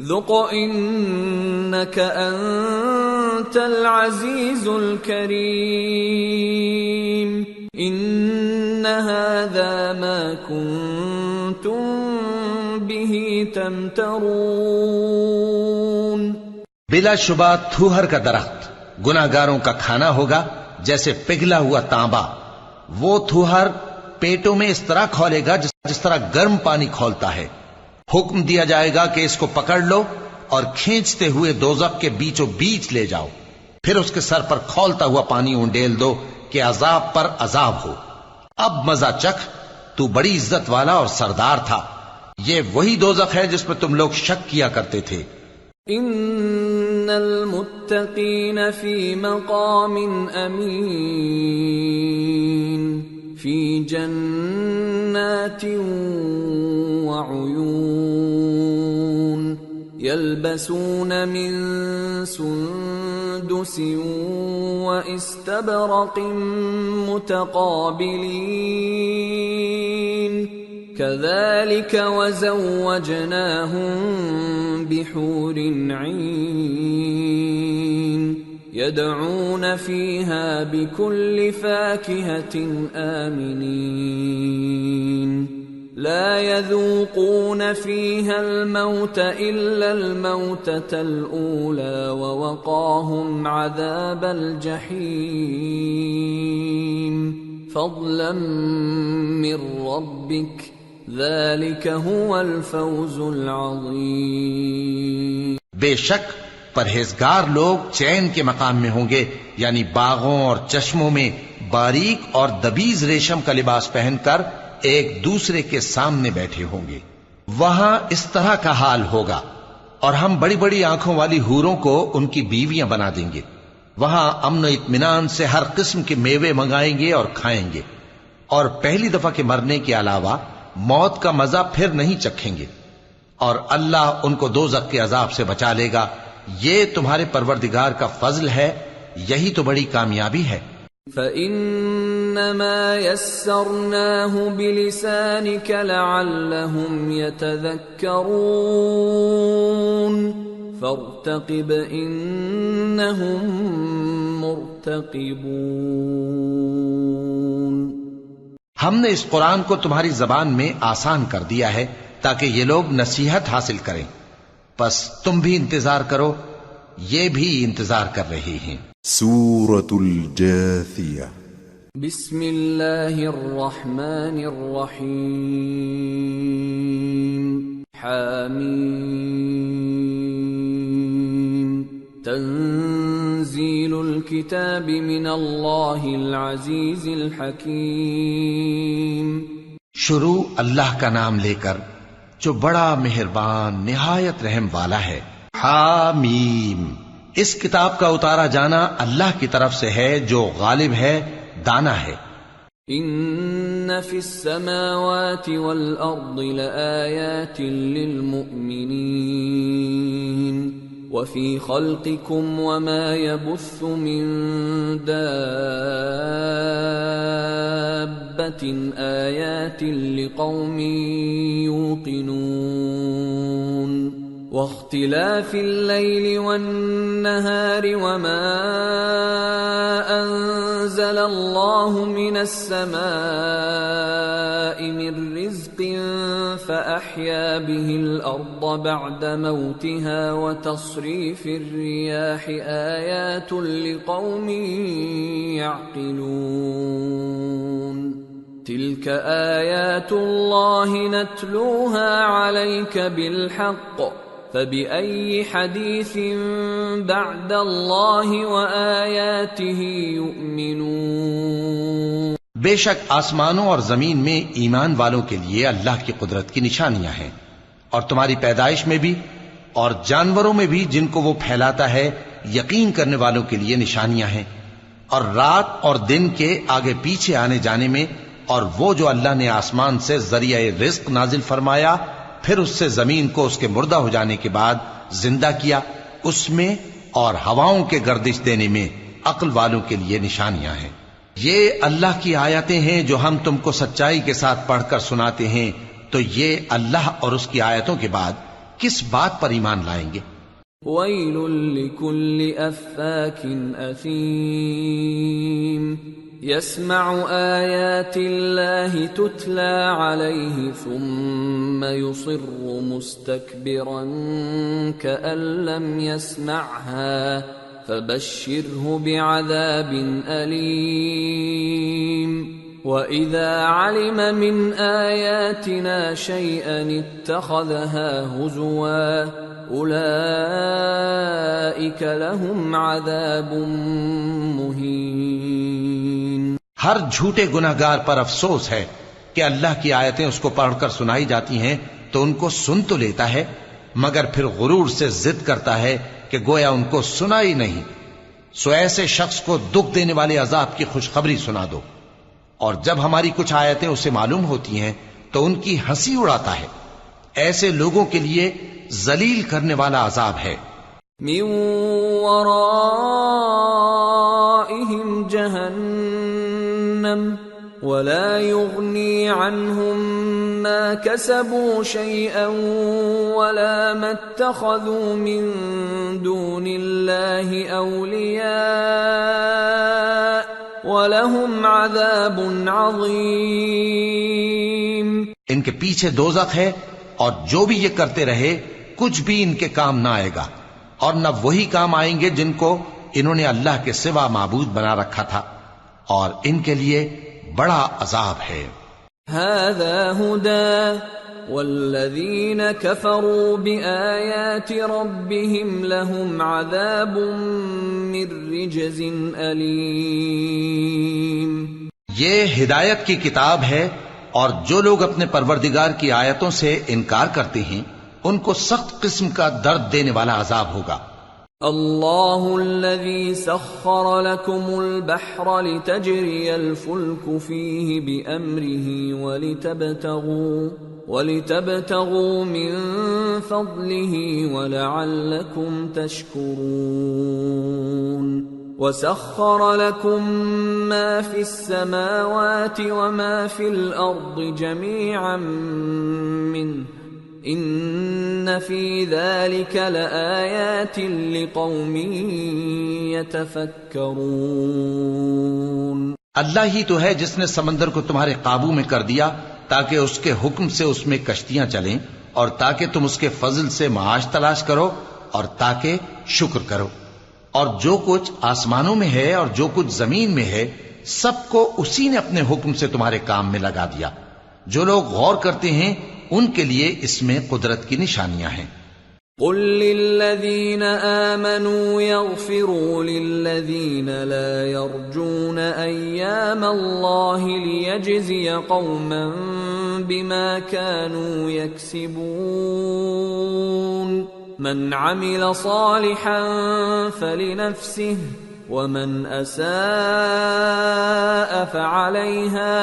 ذق إنك أنت العزيز الكريم إن هذا ما كنتم به تمترون۔ بلا شبہ تھوہر کا درخت گناہگاروں کا کھانا ہوگا، جیسے پگھلا ہوا تانبا۔ وہ تھوہر پیٹوں میں اس طرح کھولے گا جس طرح گرم پانی کھولتا ہے۔ حکم دیا جائے گا کہ اس کو پکڑ لو اور کھینچتے ہوئے دوزخ کے بیچوں بیچ لے جاؤ، پھر اس کے سر پر کھولتا ہوا پانی اونڈیل دو کہ عذاب پر عذاب ہو۔ اب مزہ چکھ، تو بڑی عزت والا اور سردار تھا۔ یہ وہی دوزخ ہے جس میں تم لوگ شک کیا کرتے تھے۔ ان المتقین فی مقام امین فی جنات وعیون یلبسون من سندس واستبرق متقابلین كذلك وزوجناهم بحور عين يدعون فيها بكل فاكهة آمنين لا يذوقون فيها الموت إلا الموتة الأولى ووقاهم عذاب الجحيم فضلا من ربك ذلك هو الفوز العظیم۔ بے شک پرہیزگار لوگ چین کے مقام میں ہوں گے، یعنی باغوں اور چشموں میں باریک اور دبیز ریشم کا لباس پہن کر ایک دوسرے کے سامنے بیٹھے ہوں گے۔ وہاں اس طرح کا حال ہوگا، اور ہم بڑی بڑی آنکھوں والی حوروں کو ان کی بیویاں بنا دیں گے۔ وہاں امن و اطمینان سے ہر قسم کے میوے منگائیں گے اور کھائیں گے، اور پہلی دفعہ کے مرنے کے علاوہ موت کا مزہ پھر نہیں چکھیں گے، اور اللہ ان کو دوزخ کے عذاب سے بچا لے گا۔ یہ تمہارے پروردگار کا فضل ہے، یہی تو بڑی کامیابی ہے۔ فَإِنَّمَا يَسَّرْنَاهُ بِلِسَانِكَ لَعَلَّهُمْ يَتَذَكَّرُونَ فَارْتَقِبْ إِنَّهُمْ مُرْتَقِبُونَ۔ ہم نے اس قرآن کو تمہاری زبان میں آسان کر دیا ہے تاکہ یہ لوگ نصیحت حاصل کریں، پس تم بھی انتظار کرو، یہ بھی انتظار کر رہے ہیں۔ سورة الجاثیہ۔ بسم اللہ الرحمن الرحیم۔ حامیم۔ تنزیل الکتاب من اللہ العزیز الحکیم۔ شروع اللہ کا نام لے کر جو بڑا مہربان نہایت رحم والا ہے۔ حامیم۔ اس کتاب کا اتارا جانا اللہ کی طرف سے ہے جو غالب ہے، دانا ہے۔ ان فی السماوات والارض لآیات للمؤمنین وفی خلقکم وما يبث من دابة آیات لقوم یوقنون واختلاف الليل والنهار وما أنزل الله من السماء من رزق فأحيا به الأرض بعد موتها وتصريف الرياح آيات لقوم يعقلون تلك آيات الله نتلوها عليك بالحق فبأي حديث بعد الله وآياته يؤمنون؟ بے شک آسمانوں اور زمین میں ایمان والوں کے لیے اللہ کی قدرت کی نشانیاں ہیں، اور تمہاری پیدائش میں بھی اور جانوروں میں بھی جن کو وہ پھیلاتا ہے یقین کرنے والوں کے لیے نشانیاں ہیں، اور رات اور دن کے آگے پیچھے آنے جانے میں، اور وہ جو اللہ نے آسمان سے ذریعہ رزق نازل فرمایا پھر اس سے زمین کو اس کے مردہ ہو جانے کے بعد زندہ کیا، اس میں اور ہواؤں کے گردش دینے میں عقل والوں کے لیے نشانیاں ہیں۔ یہ اللہ کی آیتیں ہیں جو ہم تم کو سچائی کے ساتھ پڑھ کر سناتے ہیں، تو یہ اللہ اور اس کی آیتوں کے بعد کس بات پر ایمان لائیں گے؟ وَيْلٌ لِكُلِّ أَفَّاكٍ أَثِيمٍ يَسْمَعُ آيَاتِ اللَّهِ تُتْلَى عَلَيْهِ ثُمَّ يُصِرُّ مُسْتَكْبِرًا كَأَن لَّمْ يَسْمَعْهَا فَبَشِّرْهُ بِعَذَابٍ أَلِيمٍ وَإِذَا عَلِمَ مِنْ آيَاتِنَا شَيْئًا اتَّخَذَهَا هُزُوًا أُولَئِكَ لَهُمْ عَذَابٌ مُهِينٌ۔ ہر جھوٹے گناہگار پر افسوس ہے کہ اللہ کی آیتیں اس کو پڑھ کر سنائی جاتی ہیں تو ان کو سن تو لیتا ہے مگر پھر غرور سے ضد کرتا ہے کہ گویا ان کو سنا ہی نہیں، سو ایسے شخص کو دکھ دینے والے عذاب کی خوشخبری سنا دو، اور جب ہماری کچھ آیتیں اسے معلوم ہوتی ہیں تو ان کی ہنسی اڑاتا ہے، ایسے لوگوں کے لیے ذلیل کرنے والا عذاب ہے۔ من ورائهم جہنم ولا يغني عنهم ما كسبوا شيئا ولا ما اتخذوا من دون الله أولياء وَلَهُمْ عَذَابٌ عَظِيمٌ۔ ان کے پیچھے دوزخ ہے، اور جو بھی یہ کرتے رہے کچھ بھی ان کے کام نہ آئے گا، اور نہ وہی کام آئیں گے جن کو انہوں نے اللہ کے سوا معبود بنا رکھا تھا، اور ان کے لیے بڑا عذاب ہے۔ هَذَا هُدًى وَالَّذِينَ كَفَرُوا بِآيَاتِ رَبِّهِمْ لَهُمْ عَذَابٌ مِّن رِّجْزٍ أَلِيمٌ۔ یہ ہدایت کی کتاب ہے، اور جو لوگ اپنے پروردگار کی آیتوں سے انکار کرتے ہیں ان کو سخت قسم کا درد دینے والا عذاب ہوگا۔ اللہ الذی سخر لکم البحر لتجری الفلک فیہ بأمرہ ولتبتغوا من فضلہ ولعلکم تشکرون، وسخر لكم ما في السماوات وما في الأرض جميعا منه إن في ذلك لآيات لقوم يتفكرون۔ اللہ ہی تو ہے جس نے سمندر کو تمہارے قابو میں کر دیا تاکہ اس کے حکم سے اس میں کشتیاں چلیں، اور تاکہ تم اس کے فضل سے معاش تلاش کرو اور تاکہ شکر کرو۔ اور جو کچھ آسمانوں میں ہے اور جو کچھ زمین میں ہے سب کو اسی نے اپنے حکم سے تمہارے کام میں لگا دیا۔ جو لوگ غور کرتے ہیں ان کے لیے اس میں قدرت کی نشانیاں ہیں۔ قل للذین آمنوا یغفروا للذین لا یرجون ایام اللہ لیجزی قوما بما كانوا یکسبون، من عمل صالحا فلنفسه ومن اساء فعليها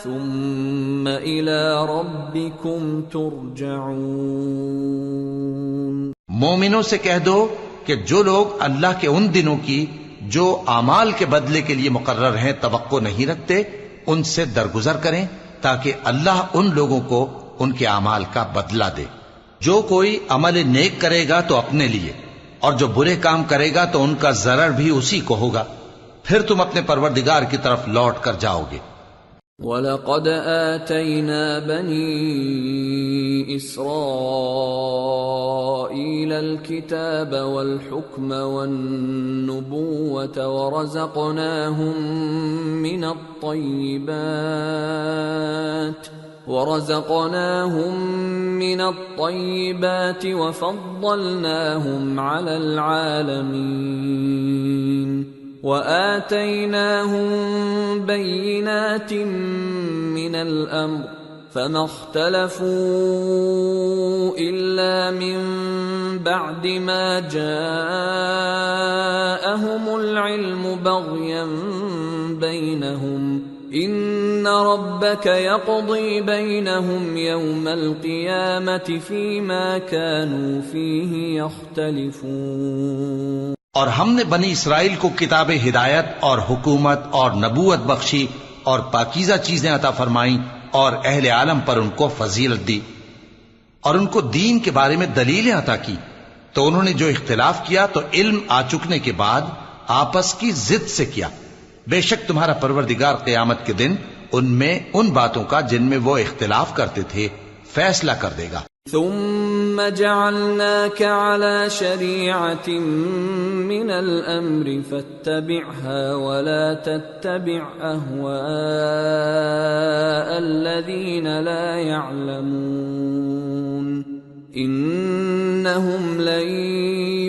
ثم الى ربكم ترجعون۔ مومنوں سے کہہ دو کہ جو لوگ اللہ کے ان دنوں کی جو اعمال کے بدلے کے لیے مقرر ہیں توقع نہیں رکھتے ان سے درگزر کریں تاکہ اللہ ان لوگوں کو ان کے اعمال کا بدلہ دے۔ جو کوئی عمل نیک کرے گا تو اپنے لیے، اور جو برے کام کرے گا تو ان کا ضرر بھی اسی کو ہوگا، پھر تم اپنے پروردگار کی طرف لوٹ کر جاؤ گے۔ وَلَقَدْ آتَيْنَا بَنِي إِسْرَائِيلَ الْكِتَابَ وَالْحُكْمَ وَالنُّبُوَّةَ وَرَزَقْنَاهُمْ مِنَ الطَّيِّبَاتِ ورزقناهم من الطيبات وفضلناهم على العالمين وآتيناهم بينات من الأمر فما اختلفوا إلا من بعد ما جاءهم العلم بغيا بينهم إن ربك يقضي بينهم يوم القيامة فيما كانوا فيه يختلفون۔ اور ہم نے بنی اسرائیل کو کتاب ہدایت اور حکومت اور نبوت بخشی اور پاکیزہ چیزیں عطا فرمائیں اور اہل عالم پر ان کو فضیلت دی اور ان کو دین کے بارے میں دلیلیں عطا کی، تو انہوں نے جو اختلاف کیا تو علم آ چکنے کے بعد آپس کی ضد سے کیا۔ بے شک تمہارا پروردگار قیامت کے دن ان میں ان باتوں کا جن میں وہ اختلاف کرتے تھے فیصلہ کر دے گا۔ ثم جعلناك على شريعة من الأمر فاتبعها ولا تتبع أهواء الذين لا يعلمون إنهم لن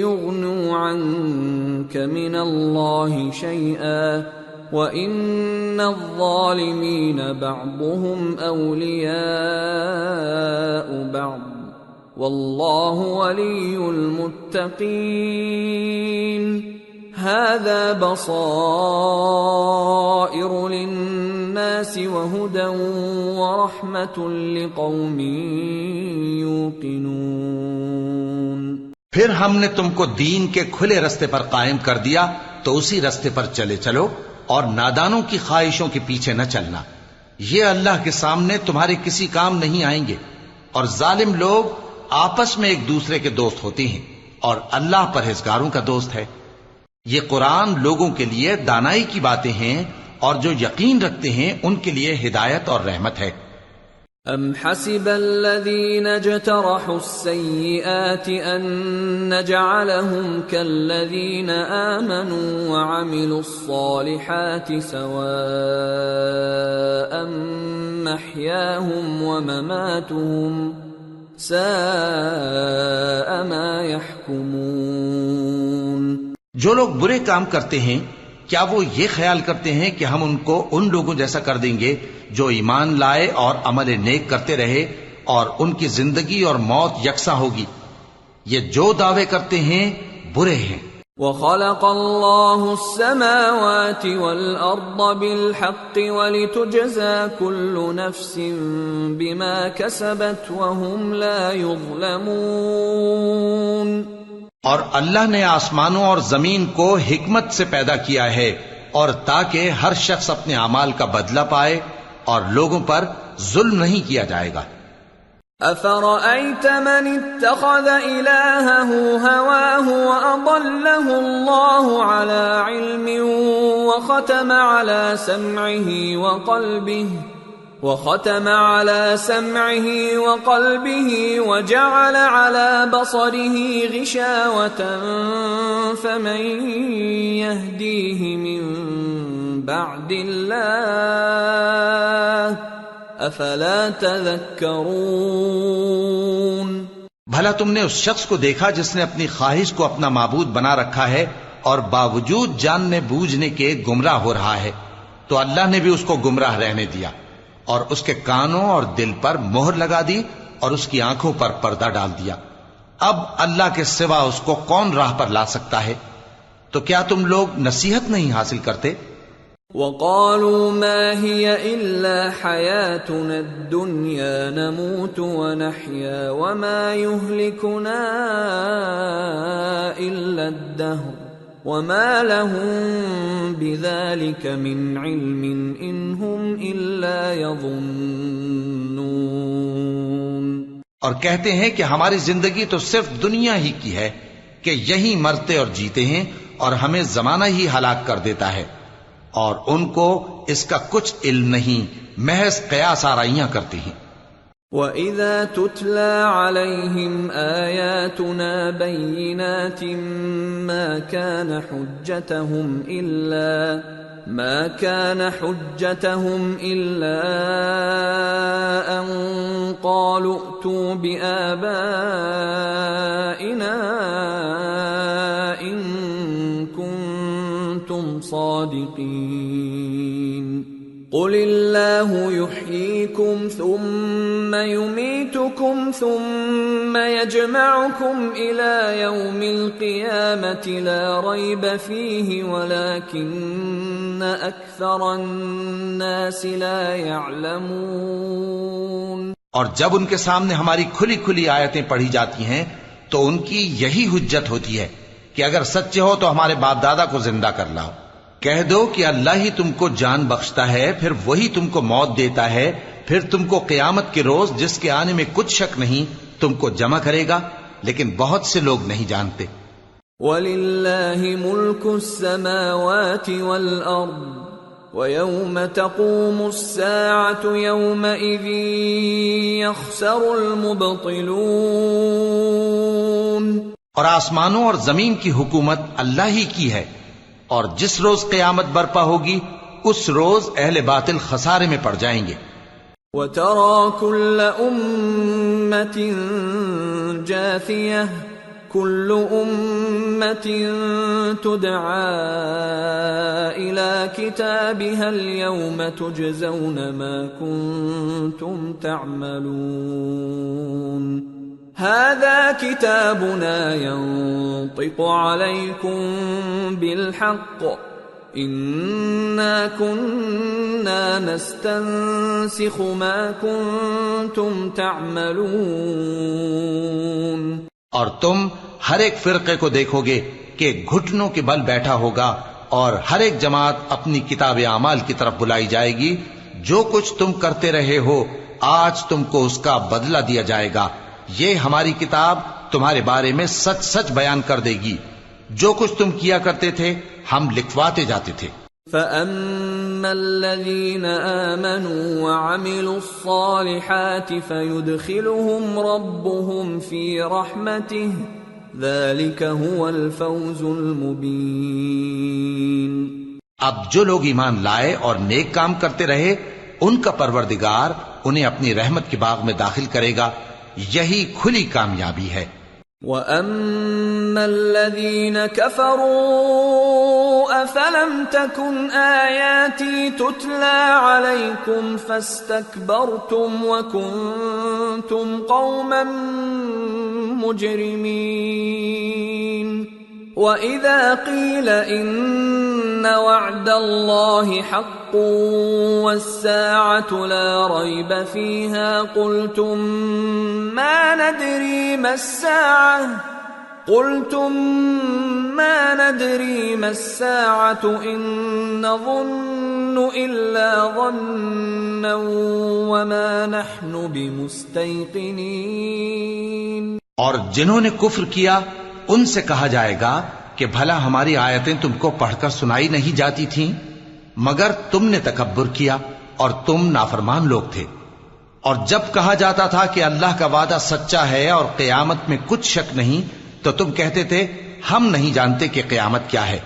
يغنوا عنك من الله شيئا وَإِنَّ الظَّالِمِينَ بَعْضُهُمْ أَوْلِيَاءُ بَعْضٍ وَاللَّهُ وَلِيُّ الْمُتَّقِينَ هَذَا بَصَائِرُ لِلنَّاسِ وَهُدًى وَرَحْمَةٌ لِقَوْمٍ يُوقِنُونَ۔ پھر ہم نے تم کو دین کے کھلے رستے پر قائم کر دیا تو اسی رستے پر چلے چلو اور نادانوں کی خواہشوں کے پیچھے نہ چلنا، یہ اللہ کے سامنے تمہارے کسی کام نہیں آئیں گے، اور ظالم لوگ آپس میں ایک دوسرے کے دوست ہوتے ہیں اور اللہ پرہیزگاروں کا دوست ہے۔ یہ قرآن لوگوں کے لیے دانائی کی باتیں ہیں اور جو یقین رکھتے ہیں ان کے لیے ہدایت اور رحمت ہے۔ أَمْ حَسِبَ الَّذِينَ اجْتَرَحُوا السَّيِّئَاتِ أَن نَّجْعَلَهُمْ كَالَّذِينَ آمَنُوا وَعَمِلُوا الصَّالِحَاتِ سَوَاءً مَّحْيَاهُمْ وَمَمَاتُهُمْ سَاءَ مَا يَحْكُمُونَ۔ جو لوگ برے کام کرتے ہیں کیا وہ یہ خیال کرتے ہیں کہ ہم ان کو ان لوگوں جیسا کر دیں گے جو ایمان لائے اور عمل نیک کرتے رہے اور ان کی زندگی اور موت یکساں ہوگی؟ یہ جو دعوے کرتے ہیں برے ہیں۔ وَخَلَقَ اللَّهُ السَّمَاوَاتِ وَالْأَرْضَ بِالْحَقِّ وَلِتُجْزَى كُلُّ نَفْسٍ بِمَا كَسَبَتْ وَهُمْ لَا يُظْلَمُونَ۔ اور اللہ نے آسمانوں اور زمین کو حکمت سے پیدا کیا ہے اور تاکہ ہر شخص اپنے اعمال کا بدلہ پائے اور لوگوں پر ظلم نہیں کیا جائے گا۔ أَفَرَأَيْتَ مَنِ اتَّخَذَ إِلَٰهَهُ هَوَاهُ وَأَضَلَّهُ اللَّهُ عَلَىٰ عِلْمٍ وَخَتَمَ عَلَىٰ سَمْعِهِ وَقَلْبِهِ وَجَعَلَ عَلَىٰ بَصَرِهِ غِشَاوَةً فَمَن يَهْدِيهِ مِن بَعْدِ اللَّهِ أَفَلَا تَذَكَّرُونَ۔ بھلا تم نے اس شخص کو دیکھا جس نے اپنی خواہش کو اپنا معبود بنا رکھا ہے اور باوجود جاننے بوجھنے کے گمراہ ہو رہا ہے؟ تو اللہ نے بھی اس کو گمراہ رہنے دیا اور اس کے کانوں اور دل پر مہر لگا دی اور اس کی آنکھوں پر پردہ ڈال دیا۔ اب اللہ کے سوا اس کو کون راہ پر لا سکتا ہے؟ تو کیا تم لوگ نصیحت نہیں حاصل کرتے؟ وَقَالُوا مَا هِيَ إِلَّا حَيَاتُنَا الدُّنْيَا نَمُوتُ وَنَحْيَا وَمَا يُهْلِكُنَا إِلَّا الدَّهْرُ وَمَا لَهُم بِذَلِكَ مِنْ عِلْمٍ إِنْ هُمْ إِلَّا يَظُنُّونَ۔ اور کہتے ہیں کہ ہماری زندگی تو صرف دنیا ہی کی ہے کہ یہی مرتے اور جیتے ہیں اور ہمیں زمانہ ہی ہلاک کر دیتا ہے، اور ان کو اس کا کچھ علم نہیں، محض قیاس آرائیاں کرتے ہیں۔ وَإِذَا تُتْلَى عَلَيْهِمْ آيَاتُنَا بَيِّنَاتٍ مَا كَانَ حُجَّتَهُمْ ما كان حجتهم إلا أن قالوا ائتوا بآبائنا إن كنتم صادقين قل الله يحييكم ثم يميتكم ثم يجمعكم إلى يوم القيامة لا ريب فيه ولكن أكثر الناس لا يعلمون۔ اور جب ان کے سامنے ہماری کھلی کھلی آیتیں پڑھی جاتی ہیں تو ان کی یہی حجت ہوتی ہے کہ اگر سچے ہو تو ہمارے باپ دادا کو زندہ کر لاؤ۔ کہہ دو کہ اللہ ہی تم کو جان بخشتا ہے، پھر وہی تم کو موت دیتا ہے، پھر تم کو قیامت کے روز جس کے آنے میں کچھ شک نہیں تم کو جمع کرے گا، لیکن بہت سے لوگ نہیں جانتے۔ وَلِلَّهِ مُلْكُ السَّمَاوَاتِ وَالْأَرْضِ وَيَوْمَ تَقُومُ السَّاعَةُ يَوْمَئِذٍ يَخْسَرُ الْمُبْطِلُونَ۔ اور آسمانوں اور زمین کی حکومت اللہ ہی کی ہے، اور جس روز قیامت برپا ہوگی اس روز اہل باطل خسارے میں پڑ جائیں گے۔ وَتَرَى كُلَّ أُمَّةٍ جَاثِيَةً كُلُّ أُمَّةٍ تُدْعَى إِلَى كِتَابِهَا الْيَوْمَ تُجْزَوْنَ مَا كُنتُمْ تَعْمَلُونَ هذا كتابنا ينطق عليكم بالحق إنا كنا نستنسخ ما كنتم تعملون۔ اور تم ہر ایک فرقے کو دیکھو گے کہ گھٹنوں کے بل بیٹھا ہوگا، اور ہر ایک جماعت اپنی کتاب اعمال کی طرف بلائی جائے گی۔ جو کچھ تم کرتے رہے ہو آج تم کو اس کا بدلہ دیا جائے گا۔ یہ ہماری کتاب تمہارے بارے میں سچ سچ بیان کر دے گی۔ جو کچھ تم کیا کرتے تھے ہم لکھواتے جاتے تھے۔ فَأَمَّا الَّذِينَ آمَنُوا وَعَمِلُوا الصَّالِحَاتِ فَيُدْخِلُهُمْ رَبُّهُمْ فِي رَحْمَتِهِ ذَلِكَ هُوَ الْفَوْزُ الْمُبِينُ۔ اب جو لوگ ایمان لائے اور نیک کام کرتے رہے ان کا پروردگار انہیں اپنی رحمت کے باغ میں داخل کرے گا، یہی کھلی کامیابی ہے۔ وَأَمَّا الَّذِينَ كَفَرُوا أَفَلَمْ تَكُنْ آيَاتِي تُتْلَى عَلَيْكُمْ فَاسْتَكْبَرْتُمْ وَكُنْتُمْ قَوْمًا مُجْرِمِينَ وَإِذَا قِيلَ إِنَّ وَعْدَ اللَّهِ حَقٌّ وَالسَّاعَةُ لَا رَيْبَ فِيهَا قُلْتُمْ مَا نَدْرِي مَا السَّاعَةُ إِن نَّظُنُّ إِلَّا ظَنًّا وَمَا نَحْنُ بِمُسْتَيْقِنِينَ۔ اور جنہوں نے کفر کیا ان سے کہا جائے گا کہ بھلا ہماری آیتیں تم کو پڑھ کر سنائی نہیں جاتی تھیں؟ مگر تم نے تکبر کیا اور تم نافرمان لوگ تھے۔ اور جب کہا جاتا تھا کہ اللہ کا وعدہ سچا ہے اور قیامت میں کچھ شک نہیں تو تم کہتے تھے ہم نہیں جانتے کہ قیامت کیا ہے،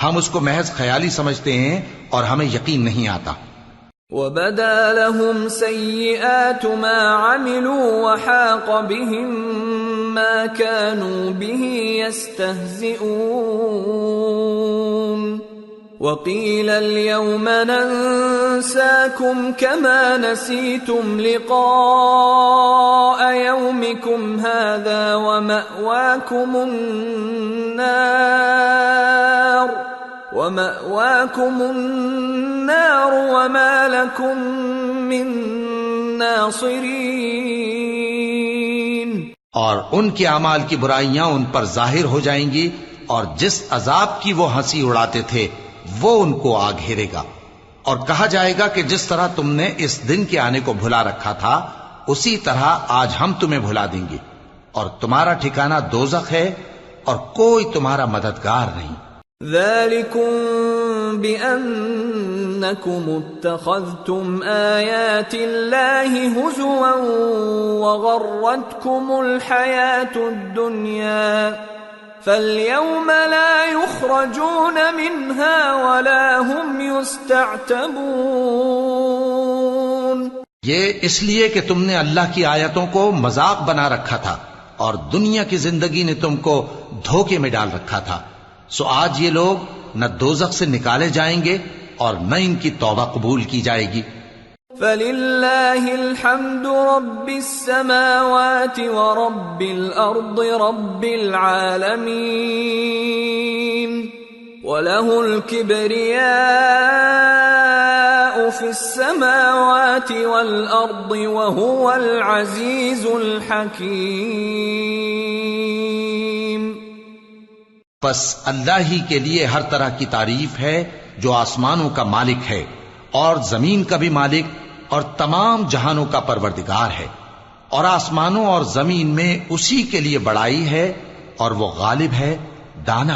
ہم اس کو محض خیالی سمجھتے ہیں اور ہمیں یقین نہیں آتا۔ وَبَدَا لَهُمْ سَيِّئَاتُ مَا عَمِلُوا وَحَاقَ بِهِمْ مَا كَانُوا بِهِ يَسْتَهْزِئُونَ وَقِيلَ الْيَوْمَ نَنْسَاكُمْ كَمَا نَسِيتُمْ لِقَاءَ يَوْمِكُمْ هَذَا وَمَأْوَاكُمُ النَّارُ وَمَا لَكُمْ مِنْ نَاصِرِينَ۔ اور ان کے اعمال کی برائیاں ان پر ظاہر ہو جائیں گی، اور جس عذاب کی وہ ہنسی اڑاتے تھے وہ ان کو آ گھیرے گا۔ اور کہا جائے گا کہ جس طرح تم نے اس دن کے آنے کو بھلا رکھا تھا اسی طرح آج ہم تمہیں بھلا دیں گے، اور تمہارا ٹھکانہ دوزخ ہے اور کوئی تمہارا مددگار نہیں۔ ذَلِكُمْ بِأَنَّكُمُ اتَّخَذْتُمْ آيَاتِ اللَّهِ هُزُوًا وَغَرَّتْكُمُ الْحَيَاةُ الدُّنْيَا فَالْيَوْمَ لَا يُخْرَجُونَ مِنْهَا وَلَا هُمْ يُسْتَعْتَبُونَ۔ یہ اس لیے کہ تم نے اللہ کی آیتوں کو مذاق بنا رکھا تھا اور دنیا کی زندگی نے تم کو دھوکے میں ڈال رکھا تھا، سو آج یہ لوگ نہ دوزخ سے نکالے جائیں گے اور نہ ان کی توبہ قبول کی جائے گی۔ فَلِلَّهِ الْحَمْدُ رَبِّ السَّمَاوَاتِ وَرَبِّ الْأَرْضِ رَبِّ الْعَالَمِينَ وَلَهُ الْكِبْرِيَاءُ فِي السَّمَاوَاتِ وَالْأَرْضِ وَهُوَ الْعَزِيزُ الْحَكِيمُ۔ پس اللہ ہی کے لیے ہر طرح کی تعریف ہے جو آسمانوں کا مالک ہے اور زمین کا بھی مالک اور تمام جہانوں کا پروردگار ہے، اور آسمانوں اور زمین میں اسی کے لیے بڑائی ہے اور وہ غالب ہے، دانا ہے۔